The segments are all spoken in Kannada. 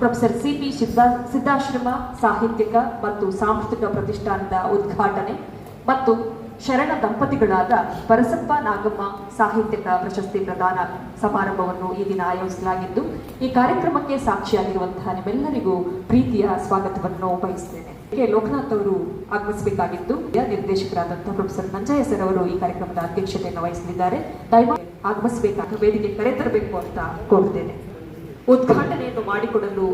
ಪ್ರೊಫೆಸರ್ ಸಿಪಿ ಸಿದ್ಧಾಶ್ರಮ ಸಾಹಿತ್ಯಿಕ ಮತ್ತು ಸಾಂಸ್ಕೃತಿಕ ಪ್ರತಿಷ್ಠಾನದ ಉದ್ಘಾಟನೆ ಮತ್ತು ಶರಣ ದಂಪತಿಗಳಾದ ಪರಸಪ್ಪ ನಾಗಮ್ಮ ಸಾಹಿತ್ಯಿಕ ಪ್ರಶಸ್ತಿ ಪ್ರದಾನ ಸಮಾರಂಭವನ್ನು ಈ ದಿನ ಆಯೋಜಿಸಲಾಗಿದ್ದು, ಈ ಕಾರ್ಯಕ್ರಮಕ್ಕೆ ಸಾಕ್ಷಿಯಾಗಿರುವಂತಹ ನಿಮ್ಮೆಲ್ಲರಿಗೂ ಪ್ರೀತಿಯ ಸ್ವಾಗತವನ್ನು ಬಯಸುತ್ತೇನೆ. ಲೋಕನಾಥ್ ಅವರು ಆಗಮಿಸಬೇಕಾಗಿದ್ದು, ನಿರ್ದೇಶಕರಾದಂತಹ ಪ್ರೊಫೆಸರ್ ನಂಜಯ್ಯ ಸರ್ ಅವರು ಈ ಕಾರ್ಯಕ್ರಮದ ಅಧ್ಯಕ್ಷತೆಯನ್ನು ವಹಿಸಲಿದ್ದಾರೆ. ದಯಮಾಡಿ ಆಗಮಿಸಬೇಕಾದ ವೇದಿಕೆ ಕರೆತರಬೇಕು ಅಂತ ಕೋರುತ್ತೇನೆ. ಉದ್ಘಾಟನೆಯನ್ನು ಮಾಡಿಕೊಡಲು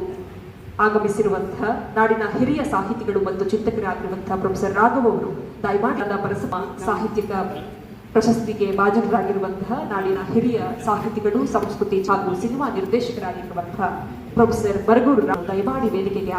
ಆಗಮಿಸಿರುವಂತಹ ನಾಡಿನ ಹಿರಿಯ ಸಾಹಿತಿಗಳು ಮತ್ತು ಚಿಂತಕರಾಗಿರುವಂತಹ ಪ್ರೊಫೆಸರ್ ರಾಘವ್ ಅವರು ದಯಮಾಡಿ ಪರಸಮ ಸಾಹಿತ್ಯಿಕ ಪ್ರಶಸ್ತಿಗೆ ಭಾಜನರಾಗಿರುವಂತಹ ನಾಡಿನ ಹಿರಿಯ ಸಾಹಿತಿಗಳು, ಸಂಸ್ಕೃತಿ ಹಾಗೂ ಸಿನಿಮಾ ನಿರ್ದೇಶಕರಾಗಿರುವಂತಹ ಪ್ರೊಫೆಸರ್ ಬರಗೂರು ರಾವ್ ದಯಮಾಡಿ ವೇದಿಕೆಗೆ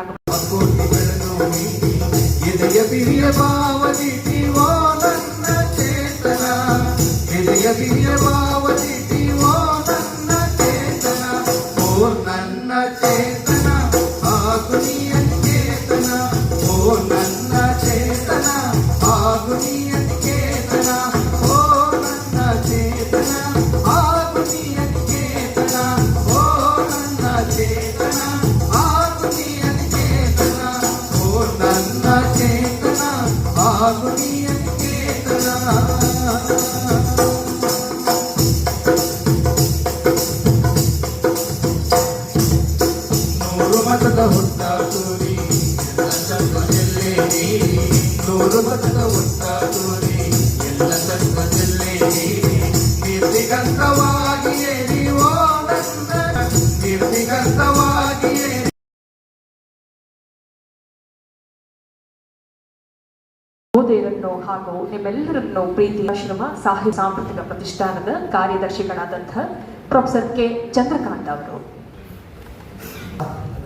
ಮಹೋದಯರನ್ನು ಹಾಗೂ ನಿಮ್ಮೆಲ್ಲರನ್ನು ಪ್ರೀತಿ ಆಶ್ರಮ ಸಾಹಿತ್ಯ ಸಾಂಸ್ಕೃತಿಕ ಪ್ರತಿಷ್ಠಾನದ ಕಾರ್ಯದರ್ಶಿಗಳಾದಂತಹ ಪ್ರೊಫೆಸರ್ ಕೆ ಚಂದ್ರಕಾಂತ್ ಅವರು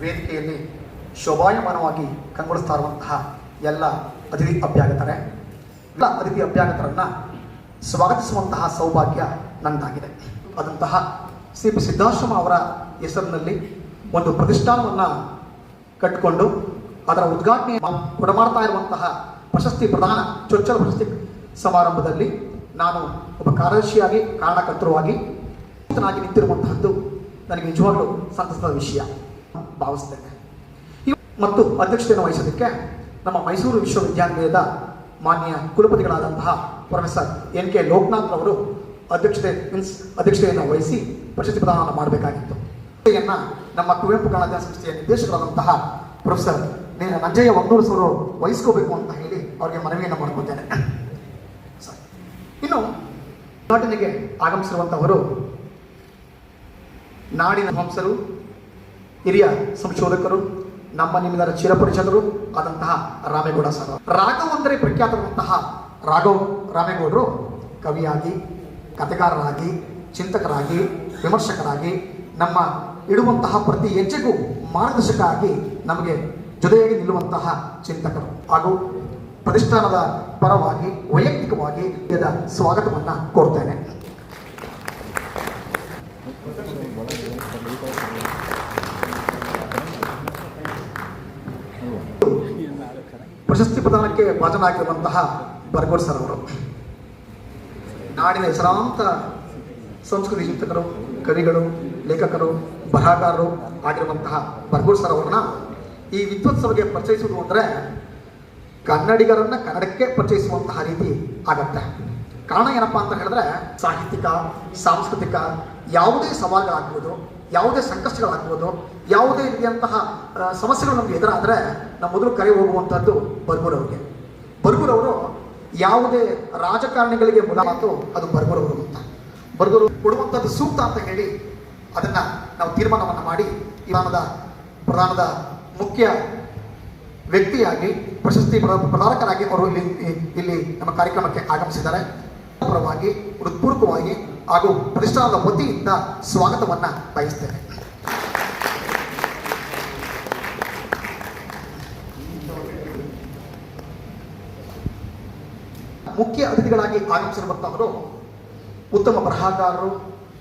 ವೇದಿಕೆಯಲ್ಲಿ ಶೋಭಾಯಮಾನವಾಗಿ ಕಂಗೊಳಿಸ್ತಾ ಇರುವಂತಹ ಎಲ್ಲ ಅತಿಥಿ ಅಭ್ಯಾಗತರೇ, ಎಲ್ಲ ಅತಿಥಿ ಅಭ್ಯಾಗತರನ್ನ ಸ್ವಾಗತಿಸುವಂತಹ ಸೌಭಾಗ್ಯ ನನ್ನದಾಗಿದೆ. ಆದಂತಹ ಸಿ ಪಿ ಸಿದ್ಧಾಶ್ರಮ ಅವರ ಹೆಸರಿನಲ್ಲಿ ಒಂದು ಪ್ರತಿಷ್ಠಾನವನ್ನು ಕಟ್ಟಿಕೊಂಡು ಅದರ ಉದ್ಘಾಟನೆ ಕೊಡಮಾಡ್ತಾ ಇರುವಂತಹ ಪ್ರಶಸ್ತಿ ಪ್ರದಾನ ಚೊಚ್ಚಲ ಪ್ರಶಸ್ತಿ ಸಮಾರಂಭದಲ್ಲಿ ನಾನು ಒಬ್ಬ ಕಾರ್ಯದರ್ಶಿಯಾಗಿ ಕಾರಣಕರ್ತೃವಾಗಿ ನಿಂತಿರುವಂತಹದ್ದು ನನಗೆ ನಿಜವಾಗ್ಲೂ ಸಂತಸದ ವಿಷಯ ಭಾವಿಸ್ತೇನೆ. ಮತ್ತು ಅಧ್ಯಕ್ಷತೆಯನ್ನು ವಹಿಸೋದಕ್ಕೆ ನಮ್ಮ ಮೈಸೂರು ವಿಶ್ವವಿದ್ಯಾನಿಲಯದ ಮಾನ್ಯ ಕುಲಪತಿಗಳಾದಂತಹ ಪ್ರೊಫೆಸರ್ ಎನ್ ಕೆ ಲೋಕನಾಥ್ ಅವರು ಅಧ್ಯಕ್ಷತೆಯನ್ನು ವಹಿಸಿ ಪ್ರಶಸ್ತಿ ಪ್ರದಾನವನ್ನು ಮಾಡಬೇಕಾಗಿತ್ತು. ನಮ್ಮ ಕುವೆಂಪು ಕನ್ನಡ ಸಂಸ್ಥೆಯ ನಿರ್ದೇಶಕರಾದಂತಹ ಪ್ರೊಫೆಸರ್ ನಂಜಯ್ಯ ವಗ್ನೂರು ಅವರು ವಹಿಸ್ಕೋಬೇಕು ಅಂತ ಹೇಳಿ ಅವರಿಗೆ ಮನವಿಯನ್ನು ಮಾಡ್ಕೊತೇನೆ. ಇನ್ನು ಉದ್ಘಾಟನೆಗೆ ಆಗಮಿಸಿರುವಂತಹವರು ನಾಡಿನ ಹಂಸರು, ಹಿರಿಯ ಸಂಶೋಧಕರು, ನಮ್ಮ ನಿಮ್ಮೆಲ್ಲರ ಚಿರಪರಿಚಿತರು ಆದಂತಹ ರಾಮೇಗೌಡ ಸರ್. ರಾಘವ್ ಅಂದರೆ ಪ್ರಖ್ಯಾತವಾದಂತಹ ರಾಘವ್ ರಾಮೇಗೌಡರು ಕವಿಯಾಗಿ, ಕಥೆಗಾರರಾಗಿ, ಚಿಂತಕರಾಗಿ, ವಿಮರ್ಶಕರಾಗಿ, ನಮ್ಮ ಇಡುವಂತಹ ಪ್ರತಿ ಹೆಜ್ಜೆಗೂ ಮಾರ್ಗದರ್ಶಕ ಆಗಿ ನಮಗೆ ಜೊತೆಯಾಗಿ ನಿಲ್ಲುವಂತಹ ಚಿಂತಕರು ಹಾಗೂ ಪ್ರತಿಷ್ಠಾನದ ಪರವಾಗಿ ವೈಯಕ್ತಿಕವಾಗಿ ಸ್ವಾಗತವನ್ನು ಕೋರ್ತೇನೆ. ಪ್ರಶಸ್ತಿ ಪ್ರದಾನಕ್ಕೆ ಭಾಜನರಾಗಿರುವಂತಹ ಬರ್ಗೋಡ್ ಸರ್ ಅವರು ನಾಡಿನ ಹೆಸರಾಂತ ಸಂಸ್ಕೃತಿ ಚಿಂತಕರು, ಕವಿಗಳು, ಲೇಖಕರು, ಬರಹಗಾರರು ಆಗಿರುವಂತಹ ಬರ್ಗೋಡ್ ಸರ್ ಅವರನ್ನ ಈ ವಿದ್ವತ್ಸಭೆಗೆ ಪರಿಚಯಿಸುವುದು ಅಂದರೆ ಕನ್ನಡಿಗರನ್ನ ಕನ್ನಡಕ್ಕೆ ಪರಿಚಯಿಸುವಂತಹ ರೀತಿ ಆಗತ್ತೆ. ಕಾರಣ ಏನಪ್ಪಾ ಅಂತ ಹೇಳಿದ್ರೆ, ಸಾಹಿತ್ಯಿಕ, ಸಾಂಸ್ಕೃತಿಕ ಯಾವುದೇ ಸವಾಲುಗಳಾಗ್ಬೋದು, ಯಾವುದೇ ಸಂಕಷ್ಟಗಳಾಗ್ಬೋದು, ಯಾವುದೇ ರೀತಿಯಂತಹ ಸಮಸ್ಯೆಗಳು ನಮ್ಗೆ ಎದುರಾದರೆ ನಾವು ಮೊದಲು ಕರೆ ಹೋಗುವಂಥದ್ದು ಬರ್ಗೂರವ್ರಿಗೆ. ಬರ್ಗೂರವರು ಯಾವುದೇ ರಾಜಕಾರಣಿಗಳಿಗೆ ಮೂಲ ಮಾತು ಅದು ಬರ್ಗೂರವರು ಅಂತ. ಬರ್ಗೂರು ಕೊಡುವಂಥದ್ದು ಸೂಕ್ತ ಅಂತ ಹೇಳಿ ಅದನ್ನ ನಾವು ತೀರ್ಮಾನವನ್ನು ಮಾಡಿ ಪ್ರಧಾನದ ಮುಖ್ಯ ವ್ಯಕ್ತಿಯಾಗಿ, ಪ್ರಶಸ್ತಿ ಪ್ರಧಾರಕರಾಗಿ ಅವರು ಇಲ್ಲಿ ನಮ್ಮ ಕಾರ್ಯಕ್ರಮಕ್ಕೆ ಆಗಮಿಸಿದ್ದಾರೆ. ಪರವಾಗಿ ಹೃತ್ಪೂರ್ವಕವಾಗಿ ಹಾಗೂ ಪ್ರತಿಷ್ಠಾನದ ವತಿಯಿಂದ ಸ್ವಾಗತವನ್ನ ಬಯಸ್ತೇನೆ. ಮುಖ್ಯ ಅತಿಥಿಗಳಾಗಿ ಆಗಮಿಸಿರುವಂತಹವರು ಉತ್ತಮ ಬರಹಗಾರರು,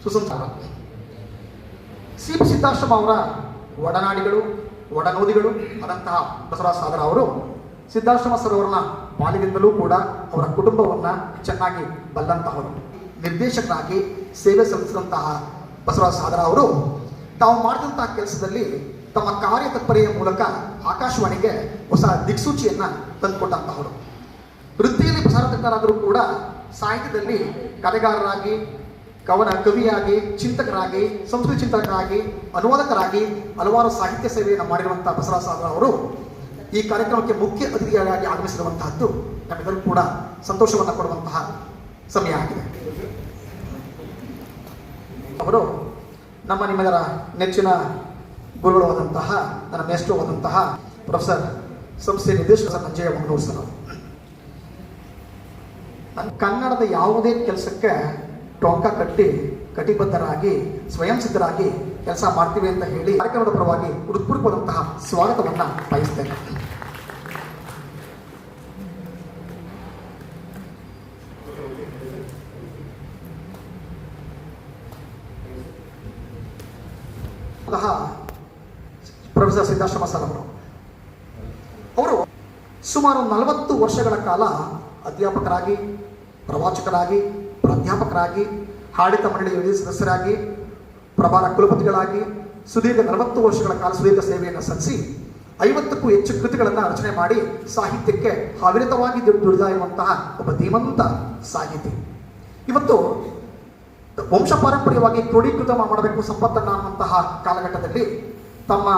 ಸುಸಂಸ್ಕಾರರು, ಸಿ.ಪಿ. ಸಿದ್ದಾಶ್ರಮ ಅವರ ಒಡನಾಡಿಗಳು, ಒಡನೋದಿಗಳು ಆದಂತಹ ಬಸವರಾಜ ಸಾದರ ಅವರು ಸಿದ್ದಾಶ್ರಮ ಸರ್ ಅವರನ್ನ ಬಾಲ್ಯದಿಂದಲೂ ಕೂಡ ಅವರ ಕುಟುಂಬವನ್ನ ಚೆನ್ನಾಗಿ ಬಲ್ಲಂತಹವರು. ನಿರ್ದೇಶಕರಾಗಿ ಸೇವೆ ಸಲ್ಲಿಸಿದಂತಹ ಬಸವರಾಜ ಸಾದರ ಅವರು ತಾವು ಮಾಡಿದಂತಹ ಕೆಲಸದಲ್ಲಿ ತಮ್ಮ ಕಾರ್ಯತತ್ಪರೆಯ ಮೂಲಕ ಆಕಾಶವಾಣಿಗೆ ಹೊಸ ದಿಕ್ಸೂಚಿಯನ್ನ ತಂದುಕೊಟ್ಟಂತಹವರು. ವೃತ್ತಿಯಲ್ಲಿ ಪ್ರಸಾರಕರಾದರೂ ಕೂಡ ಸಾಹಿತ್ಯದಲ್ಲಿ ಕಥೆಗಾರರಾಗಿ, ಕವಿಯಾಗಿ, ಚಿಂತಕರಾಗಿ, ಸಂಸ್ಕೃತಿ ಚಿಂತಕರಾಗಿ, ಅನುವಾದಕರಾಗಿ ಹಲವಾರು ಸಾಹಿತ್ಯ ಸೇವೆಯನ್ನು ಮಾಡಿರುವಂತಹ ಬಸವರಾಜ ಸಾದರ ಅವರು ಈ ಕಾರ್ಯಕ್ರಮಕ್ಕೆ ಮುಖ್ಯ ಅತಿಥಿಯಾಗಿ ಆಗಮಿಸಿರುವಂತಹದ್ದು ನಮ್ಮೆಲ್ಲರೂ ಕೂಡ ಸಂತೋಷವನ್ನು ಕೊಡುವಂತಹ ಸಮಯ ಆಗಿದೆ. ಅವರು ನಮ್ಮ ನಿಮ್ಮೆಲ್ಲರ ನೆಚ್ಚಿನ ಗುರುಗಳು ಆದಂತಹ, ನನ್ನ ಮೇಷ್ಟ್ರು ಆದಂತಹ ಪ್ರೊಫೆಸರ್ ಸಂಸ್ಥೆ ನಿರ್ದೇಶಕ ನಂಜಯ್ಯ ಮಂಗಳೂರು ಸರ್ ಅವರು ಕನ್ನಡದ ಯಾವುದೇ ಕೆಲಸಕ್ಕೆ ಟೊಂಕ ಕಟ್ಟಿ ಕಟಿಬದ್ಧರಾಗಿ ಸ್ವಯಂ ಸಿದ್ಧರಾಗಿ ಕೆಲಸ ಮಾಡ್ತೀವಿ ಅಂತ ಹೇಳಿ ಕಾರ್ಯಕ್ರಮದ ಪರವಾಗಿ ಹೃತ್ಪೂರ್ವಕವಾದಂತಹ ಸ್ವಾಗತವನ್ನ ಬಯಸ್ತೇನೆ. ಪ್ರೊಫೆಸರ್ ಸಿದ್ದಾಶ್ರಮ ಸರ್ ಅವರು ಸುಮಾರು 40 ವರ್ಷಗಳ ಕಾಲ ಅಧ್ಯಾಪಕರಾಗಿ, ಪ್ರವಾಚಕರಾಗಿ, ಪ್ರಾಧ್ಯಾಪಕರಾಗಿ, ಆಡಳಿತ ಮಂಡಳಿಯ ಸದಸ್ಯರಾಗಿ, ಪ್ರಭಾರ ಕುಲಪತಿಗಳಾಗಿ ಸುದೀರ್ಘ 40 ವರ್ಷಗಳ ಕಾಲ ಸುದೀರ್ಘ ಸೇವೆಯನ್ನು ಸಲ್ಲಿಸಿ 50ಕ್ಕೂ ಹೆಚ್ಚು ಕೃತಿಗಳನ್ನು ರಚನೆ ಮಾಡಿ ಸಾಹಿತ್ಯಕ್ಕೆ ಅವಿರತವಾಗಿ ದುಡಿದ ಇರುವಂತಹ ಒಬ್ಬ ಧೀಮಂತ ಸಾಹಿತಿ. ಇವತ್ತು ವಂಶ ಪಾರಂಪರ್ಯವಾಗಿ ಕ್ರೋಢೀಕೃತ ಮಾಡಬೇಕು ಸಂಪತ್ತನ್ನ ಅನ್ನುವಂತಹ ಕಾಲಘಟ್ಟದಲ್ಲಿ ತಮ್ಮ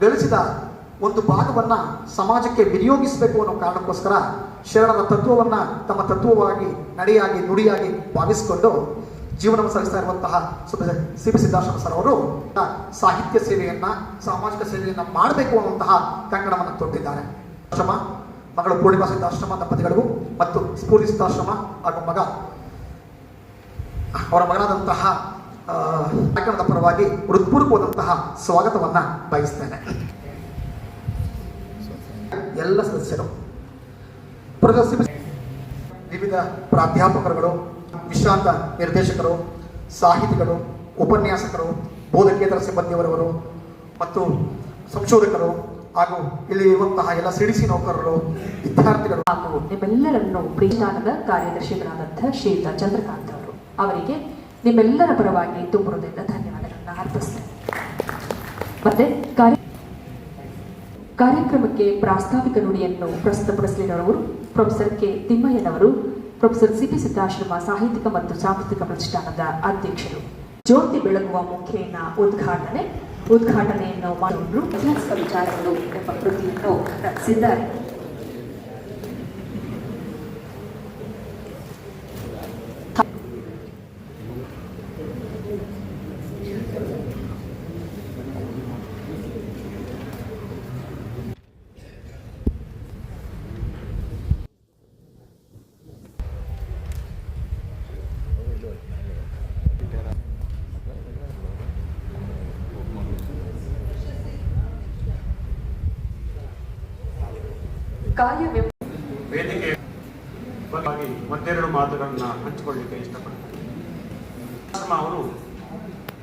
ಗಳಿಸಿದ ಒಂದು ಭಾಗವನ್ನ ಸಮಾಜಕ್ಕೆ ವಿನಿಯೋಗಿಸಬೇಕು ಅನ್ನೋ ಕಾರಣಕ್ಕೋಸ್ಕರ ಶರಣರ ತತ್ವವನ್ನ ತಮ್ಮ ತತ್ವವಾಗಿ, ನಡೆಯಾಗಿ, ನುಡಿಯಾಗಿ ಭಾವಿಸಿಕೊಂಡು ಜೀವನವನ್ನು ಸಲ್ಲಿಸ್ತಾ ಇರುವಂತಹ ಸಿ.ಪಿ. ಸಿದ್ದಾಶ್ರಮ ಸರ್ ಅವರು ಸಾಹಿತ್ಯ ಸೇವೆಯನ್ನ, ಸಾಮಾಜಿಕ ಸೇವೆಯನ್ನ ಮಾಡಬೇಕು ಅನ್ನುವಂತಹ ಕಂಕಣವನ್ನು ತೊಟ್ಟಿದ್ದಾರೆ. ಆಶ್ರಮ ಮಗಳು ಪೂರ್ಣಿಮಾ ಸಿದ್ದಾಶ್ರಮ ದಂಪತಿಗಳಿಗೂ ಮತ್ತು ಸ್ಫೂರ್ತಿ ಸಿದ್ದಾಶ್ರಮ ಹಾಗೂ ಅವರ ಮಗನಾದಂತಹ ಕಾರ್ಯಕ್ರಮದ ಪರವಾಗಿ ಹೃತ್ಪೂರ್ವಕವಾದಂತಹ ಸ್ವಾಗತವನ್ನ ಬಯಸ್ತೇನೆ. ಎಲ್ಲ ಸದಸ್ಯರು, ವಿವಿಧ ಪ್ರಾಧ್ಯಾಪಕರುಗಳು, ವಿಶ್ರಾಂತ ನಿರ್ದೇಶಕರು, ಸಾಹಿತಿಗಳು, ಉಪನ್ಯಾಸಕರು, ಬೋಧಕೇತರ ಸಿಬ್ಬಂದಿಯವರವರು ಮತ್ತು ಸಂಶೋಧಕರು ಹಾಗೂ ಇಲ್ಲಿ ಇರುವಂತಹ ಎಲ್ಲ ಸಿಡಿಸಿ ನೌಕರರು, ವಿದ್ಯಾರ್ಥಿಗಳು ಹಾಗೂ ನಿಮ್ಮೆಲ್ಲರನ್ನು ಪ್ರತಿಷ್ಠಾನದ ಕಾರ್ಯದರ್ಶಿಗಳಾದಂತಹ ಶ್ರೀಯುತ ಚಂದ್ರಕಾಂತ್ ಅವರು ಅವರಿಗೆ ನಿಮ್ಮೆಲ್ಲರ ಪರವಾಗಿ ತುಂಬುವುದರಿಂದ ಧನ್ಯವಾದಗಳನ್ನು ಅರ್ಪಿಸ್ತೇನೆ. ಮತ್ತೆ ಕಾರ್ಯಕ್ರಮಕ್ಕೆ ಪ್ರಾಸ್ತಾವಿಕ ನುಡಿಯನ್ನು ಪ್ರಸ್ತುತಪಡಿಸಲಿರುವವರು professor K ತಿಮ್ಮಯ್ಯನವರು, professor CP. Siddashrama ಸಾಹಿತ್ಯಿಕ ಮತ್ತು ಸಾಂಸ್ಕೃತಿಕ ಪ್ರತಿಷ್ಠಾನದ ಅಧ್ಯಕ್ಷರು. ಜ್ಯೋತಿ ಬೆಳಗುವ ಮುಖೇನ ಉದ್ಘಾಟನೆಯನ್ನು ಮಾಡುವುದು ಐತಿಹಾಸಿಕ ವಿಚಾರಗಳು ಎಂಬ ಕೃತಿಯನ್ನು ರಚಿಸಿದ್ದಾರೆ. ಕಾಯ ವೇದಿಕೆ ಬಗ್ಗೆ ಒಂದೆರಡು ಮಾತುಗಳನ್ನ ಹಂಚಿಕೊಳ್ಳಿಕ್ಕೆ ಇಷ್ಟಪಡ್ತಾರೆ. ಅವರು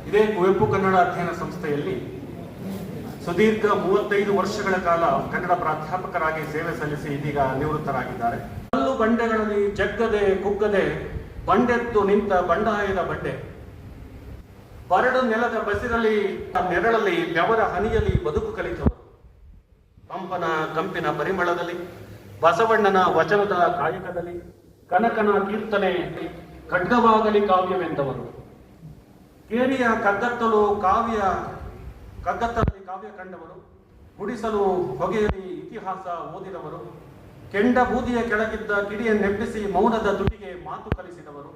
ಇದೇ ಕುವೆಂಪು ಕನ್ನಡ ಅಧ್ಯಯನ ಸಂಸ್ಥೆಯಲ್ಲಿ ಸುದೀರ್ಘ 35 ವರ್ಷಗಳ ಕಾಲ ಕನ್ನಡ ಪ್ರಾಧ್ಯಾಪಕರಾಗಿ ಸೇವೆ ಸಲ್ಲಿಸಿ ಇದೀಗ ನಿವೃತ್ತರಾಗಿದ್ದಾರೆ. ಕಲ್ಲು ಬಂಡೆಗಳಲ್ಲಿ ಜಗ್ಗದೆ ಕುಗ್ಗದೆ ಬಂಡೆದ್ದು ನಿಂತ ಬಂಡಾಯದ ಬಂಡೆ, ಬರಡು ನೆಲದ ಬಸಿರಲ್ಲಿ ನೆರಳಲ್ಲಿ ಬೆವರ ಹನಿಯಲ್ಲಿ ಬದುಕು ಕಲಿತವರು, ಪಂಪನ ಕಂಪಿನ ಪರಿಮಳದಲ್ಲಿ, ಬಸವಣ್ಣನ ವಚನದ ಕಾಯಕದಲ್ಲಿ, ಕನಕನ ಕೀರ್ತನೆ ಖಡ್ಗವಾಗಲಿ ಕಾವ್ಯವೆಂದವರು, ಕೇರಿಯ ಕಗ್ಗತ್ತಲಲ್ಲಿ ಕಾವ್ಯ ಕಂಡವರು, ಗುಡಿಸಲು ಹೊಗೆಯಲ್ಲಿ ಇತಿಹಾಸ ಓದಿದವರು, ಕೆಂಡ ಬೂದಿಯ ಕೆಳಗಿದ್ದ ಕಿಡಿಯನ್ನೆಬ್ಬಿಸಿ ಮೌನದ ತುಟಿಗೆ ಮಾತು ಕಲಿಸಿದವರು,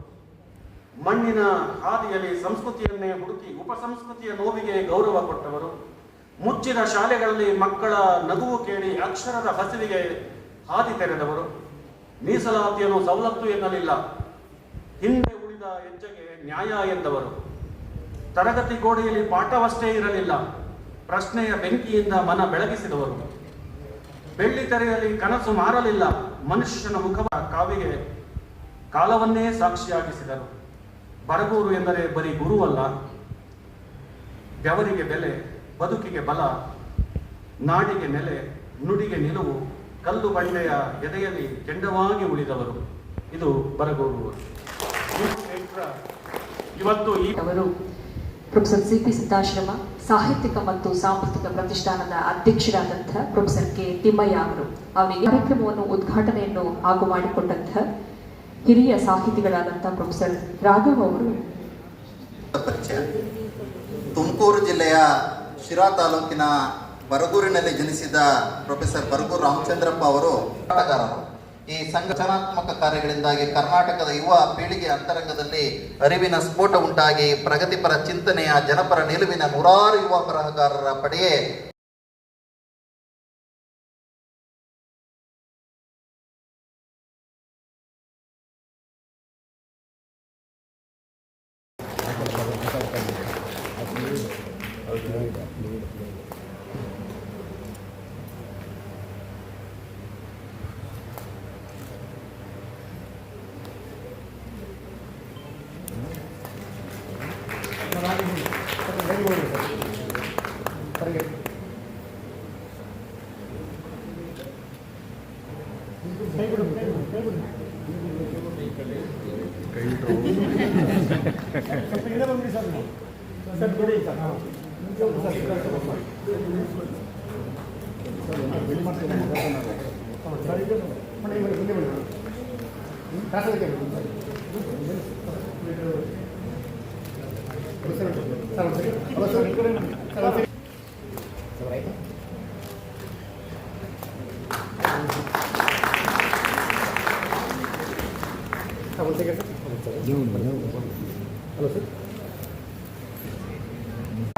ಮಣ್ಣಿನ ಹಾದಿಯಲ್ಲಿ ಸಂಸ್ಕೃತಿಯನ್ನೇ ಹುಡುಕಿ ಉಪಸಂಸ್ಕೃತಿಯ ನೋವಿಗೆ ಗೌರವ ಕೊಟ್ಟವರು, ಮುಚ್ಚಿದ ಶಾಲೆಗಳಲ್ಲಿ ಮಕ್ಕಳ ನಗುವು ಕೇಳಿ ಅಕ್ಷರದ ಹಸಿವಿಗೆ ಹಾದಿ ತೆರೆದವರು, ಮೀಸಲಾತಿಯನ್ನು ಸವಲತ್ತು ಎನ್ನಲಿಲ್ಲ, ಹಿಂದೆ ಉಳಿದ ಹೆಜ್ಜೆಗೆ ನ್ಯಾಯ ಎಂದವರು, ತರಗತಿ ಗೋಡೆಯಲ್ಲಿ ಪಾಠವಷ್ಟೇ ಇರಲಿಲ್ಲ, ಪ್ರಶ್ನೆಯ ಬೆಂಕಿಯಿಂದ ಮನ ಬೆಳಗಿಸಿದವರು, ಬೆಳ್ಳಿ ತೆರೆಯಲ್ಲಿ ಕನಸು ಮಾರಲಿಲ್ಲ, ಮನುಷ್ಯನ ಮುಖವ ಕಾವಿಗೆ ಕಾಲವನ್ನೇ ಸಾಕ್ಷಿಯಾಗಿಸಿದರು. ಬರಗೂರು ಎಂದರೆ ಬರೀ ಗುರುವಲ್ಲ, ಬೆವರಿಗೆ ಬೆಲೆ, ಬದುಕಿಗೆ ಬಲ, ನಾಡಿಗೆ ನೆಲೆ, ನುಡಿಗೆ ನಿಲುವು, ಕಲ್ಲು ಬಂಡೆಯ ಎದೆಯಲ್ಲಿ ಕೆಂಡವಾಗಿ ಉಳಿದವರು. ಇದು ಬರಗೂರು. ಇವತ್ತು ಈ ಅವರು ಪ್ರೊಫೆಸರ್ ಸಿ.ಪಿ. ಸಿದ್ದಾಶ್ರಮ ಸಾಹಿತ್ಯಿಕ ಮತ್ತು ಸಾಂಸ್ಕೃತಿಕ ಪ್ರತಿಷ್ಠಾನದ ಅಧ್ಯಕ್ಷರಾದಂತಹ ಪ್ರೊಫೆಸರ್ ಕೆ. ತಿಮ್ಮಯ್ಯ ಅವರು ಅವರಿಗೆ ಕಾರ್ಯಕ್ರಮವನ್ನು ಉದ್ಘಾಟನೆಯನ್ನು ಹಾಗೂ ಮಾಡಿಕೊಂಡಂತಹ ಹಿರಿಯ ಸಾಹಿತಿಗಳಾದಂತಹ ಪ್ರೊಫೆಸರ್ ರಾಘವ್ ಅವರು. ತುಮಕೂರು ಜಿಲ್ಲೆಯ ಶಿರಾ ತಾಲೂಕಿನ ಬರಗೂರಿನಲ್ಲಿ ಜನಿಸಿದ ಪ್ರೊಫೆಸರ್ ಬರಗೂರು ರಾಮಚಂದ್ರಪ್ಪ ಅವರು ಹೋರಾಟಗಾರರು. ಈ ಸಂಘಟನಾತ್ಮಕ ಕಾರ್ಯಗಳಿಂದಾಗಿ ಕರ್ನಾಟಕದ ಯುವ ಪೀಳಿಗೆ ಅಂತರಂಗದಲ್ಲಿ ಅರಿವಿನ ಸ್ಫೋಟ ಉಂಟಾಗಿ ಪ್ರಗತಿಪರ ಚಿಂತನೆಯ ಜನಪರ ನಿಲುವಿನ ನೂರಾರು ಯುವ ಬರಹಗಾರರ ಪಡೆಯೇ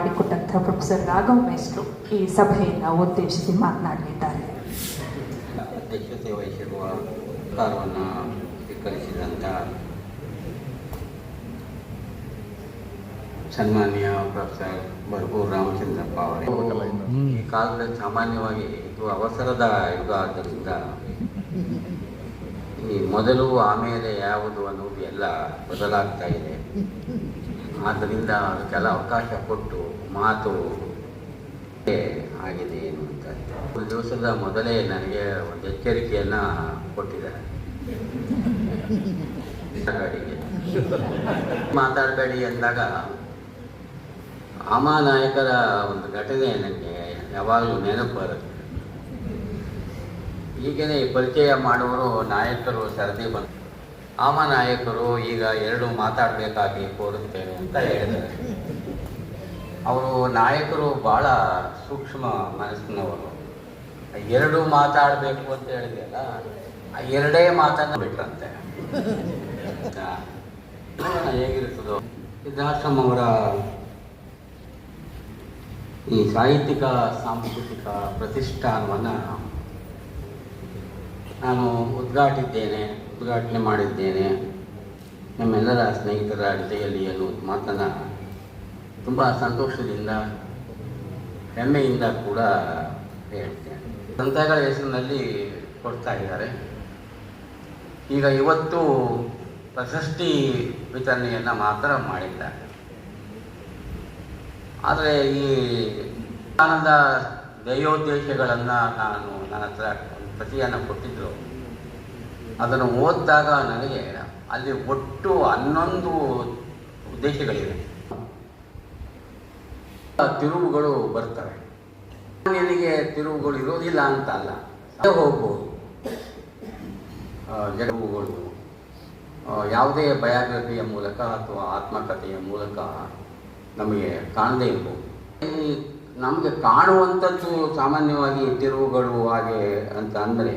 ಮಾಡಿಕೊಟ್ಟಂತಹ ಪ್ರೊಫೆಸರ್ ರಾಘವ್ ಮೇಸ್ಟ್ರು ಈ ಸಭೆಯನ್ನು ಉದ್ದೇಶಿಸಿ ಮಾತನಾಡಲಿದ್ದಾರೆ. ಅಧ್ಯಕ್ಷತೆ ವಹಿಸಿರುವ ಕಾರ್ಯವನ್ನು ಸ್ವೀಕರಿಸಿದಂಥ ಸನ್ಮಾನ್ಯ ಪ್ರೊಫೆಸರ್ ಬರಗೂರು ರಾಮಚಂದ್ರಪ್ಪ ಅವರೇ, ಈ ಕಾಲದಲ್ಲಿ ಸಾಮಾನ್ಯವಾಗಿ ಇದು ಅವಸರದ ಯುಗ ಆದ್ದರಿಂದ ಈ ಮೊದಲು ಆಮೇಲೆ ಯಾವುದು ಅನ್ನೋದು ಎಲ್ಲ ಬದಲಾಗ್ತಾ ಇದೆ. ಆದ್ದರಿಂದ ಅದಕ್ಕೆಲ್ಲ ಅವಕಾಶ ಕೊಟ್ಟು ಮಾತು ಆಗಿದೆ ಏನು ಅಂತ ಒಂದು ದಿವಸದ ಮೊದಲೇ ನನಗೆ ಒಂದು ಎಚ್ಚರಿಕೆಯನ್ನು ಕೊಟ್ಟಿದ್ದಾರೆ. ಮಾತಾಡಬೇಡಿ ಅಂದಾಗ ನಾಯಕರ ಒಂದು ಘಟನೆ ನನಗೆ ಯಾವಾಗಲೂ ನೆನಪು ಬರುತ್ತೆ. ಈಗೇನೆ ಪರಿಚಯ ಮಾಡುವರು ನಾಯಕರು ಸರದಿ ಬಂದು ನಾಯಕರು ಈಗ 2 ಮಾತಾಡಬೇಕಾಗಿ ಕೋರುತ್ತೇನೆ ಅಂತ ಹೇಳಿದ್ದಾರೆ. ಅವರು ನಾಯಕರು ಭಾಳ ಸೂಕ್ಷ್ಮ ಮನಸ್ಸಿನವರು. 2 ಮಾತಾಡಬೇಕು ಅಂತ ಹೇಳಿದೆಯಲ್ಲ, 2 ಮಾತನ್ನು ಬಿಟ್ರಂತೆ. ಹೇಗಿರ್ತದೋ ಸಿದ್ದಾಶ್ರಮ ಅವರ ಈ ಸಾಹಿತ್ಯಿಕ ಸಾಂಸ್ಕೃತಿಕ ಪ್ರತಿಷ್ಠಾನವನ್ನು ನಾನು ಉದ್ಘಾಟನೆ ಮಾಡಿದ್ದೇನೆ ನಮ್ಮೆಲ್ಲರ ಸ್ನೇಹಿತರ ಜೊತೆಯಲ್ಲಿ ಅನ್ನುವುದು ಮಾತನ್ನು ತುಂಬ ಸಂತೋಷದಿಂದ ಹೆಮ್ಮೆಯಿಂದ ಕೂಡ ಹೇಳ್ತೇನೆ. ಗ್ರಂಥಗಳ ಹೆಸರಿನಲ್ಲಿ ಕೊಡ್ತಾ ಇದ್ದಾರೆ. ಈಗ ಇವತ್ತು ಪ್ರಶಸ್ತಿ ವಿತರಣೆಯನ್ನು ಮಾತ್ರ ಮಾಡಿದ್ದಾರೆ. ಆದರೆ ಈ ಜ್ಞಾನದ ಧ್ಯೇಯೋದ್ದೇಶಗಳನ್ನು ನನ್ನ ಹತ್ರ ಒಂದು ಪ್ರತಿಯನ್ನು ಕೊಟ್ಟಿದ್ದರು. ಅದನ್ನು ಓದಿದಾಗ ನನಗೆ ಅಲ್ಲಿ ಒಟ್ಟು 11 ಉದ್ದೇಶಗಳಿವೆ. ತಿರುವುಗಳು ಬರ್ತವೆ. ನಿನಗೆ ತಿರುವುಗಳು ಇರೋದಿಲ್ಲ ಅಂತ ಅಲ್ಲ, ಹೋಗ್ಬೋದು. ತಿರುವುಗಳು ಯಾವುದೇ ಬಯೋಗ್ರಫಿಯ ಮೂಲಕ ಅಥವಾ ಆತ್ಮಕಥೆಯ ಮೂಲಕ ನಮಗೆ ಕಾಣದೇ ಇರ್ಬೋದು. ನಮಗೆ ಕಾಣುವಂಥದ್ದು ಸಾಮಾನ್ಯವಾಗಿ ತಿರುವುಗಳು ಹಾಗೆ ಅಂತ ಅಂದರೆ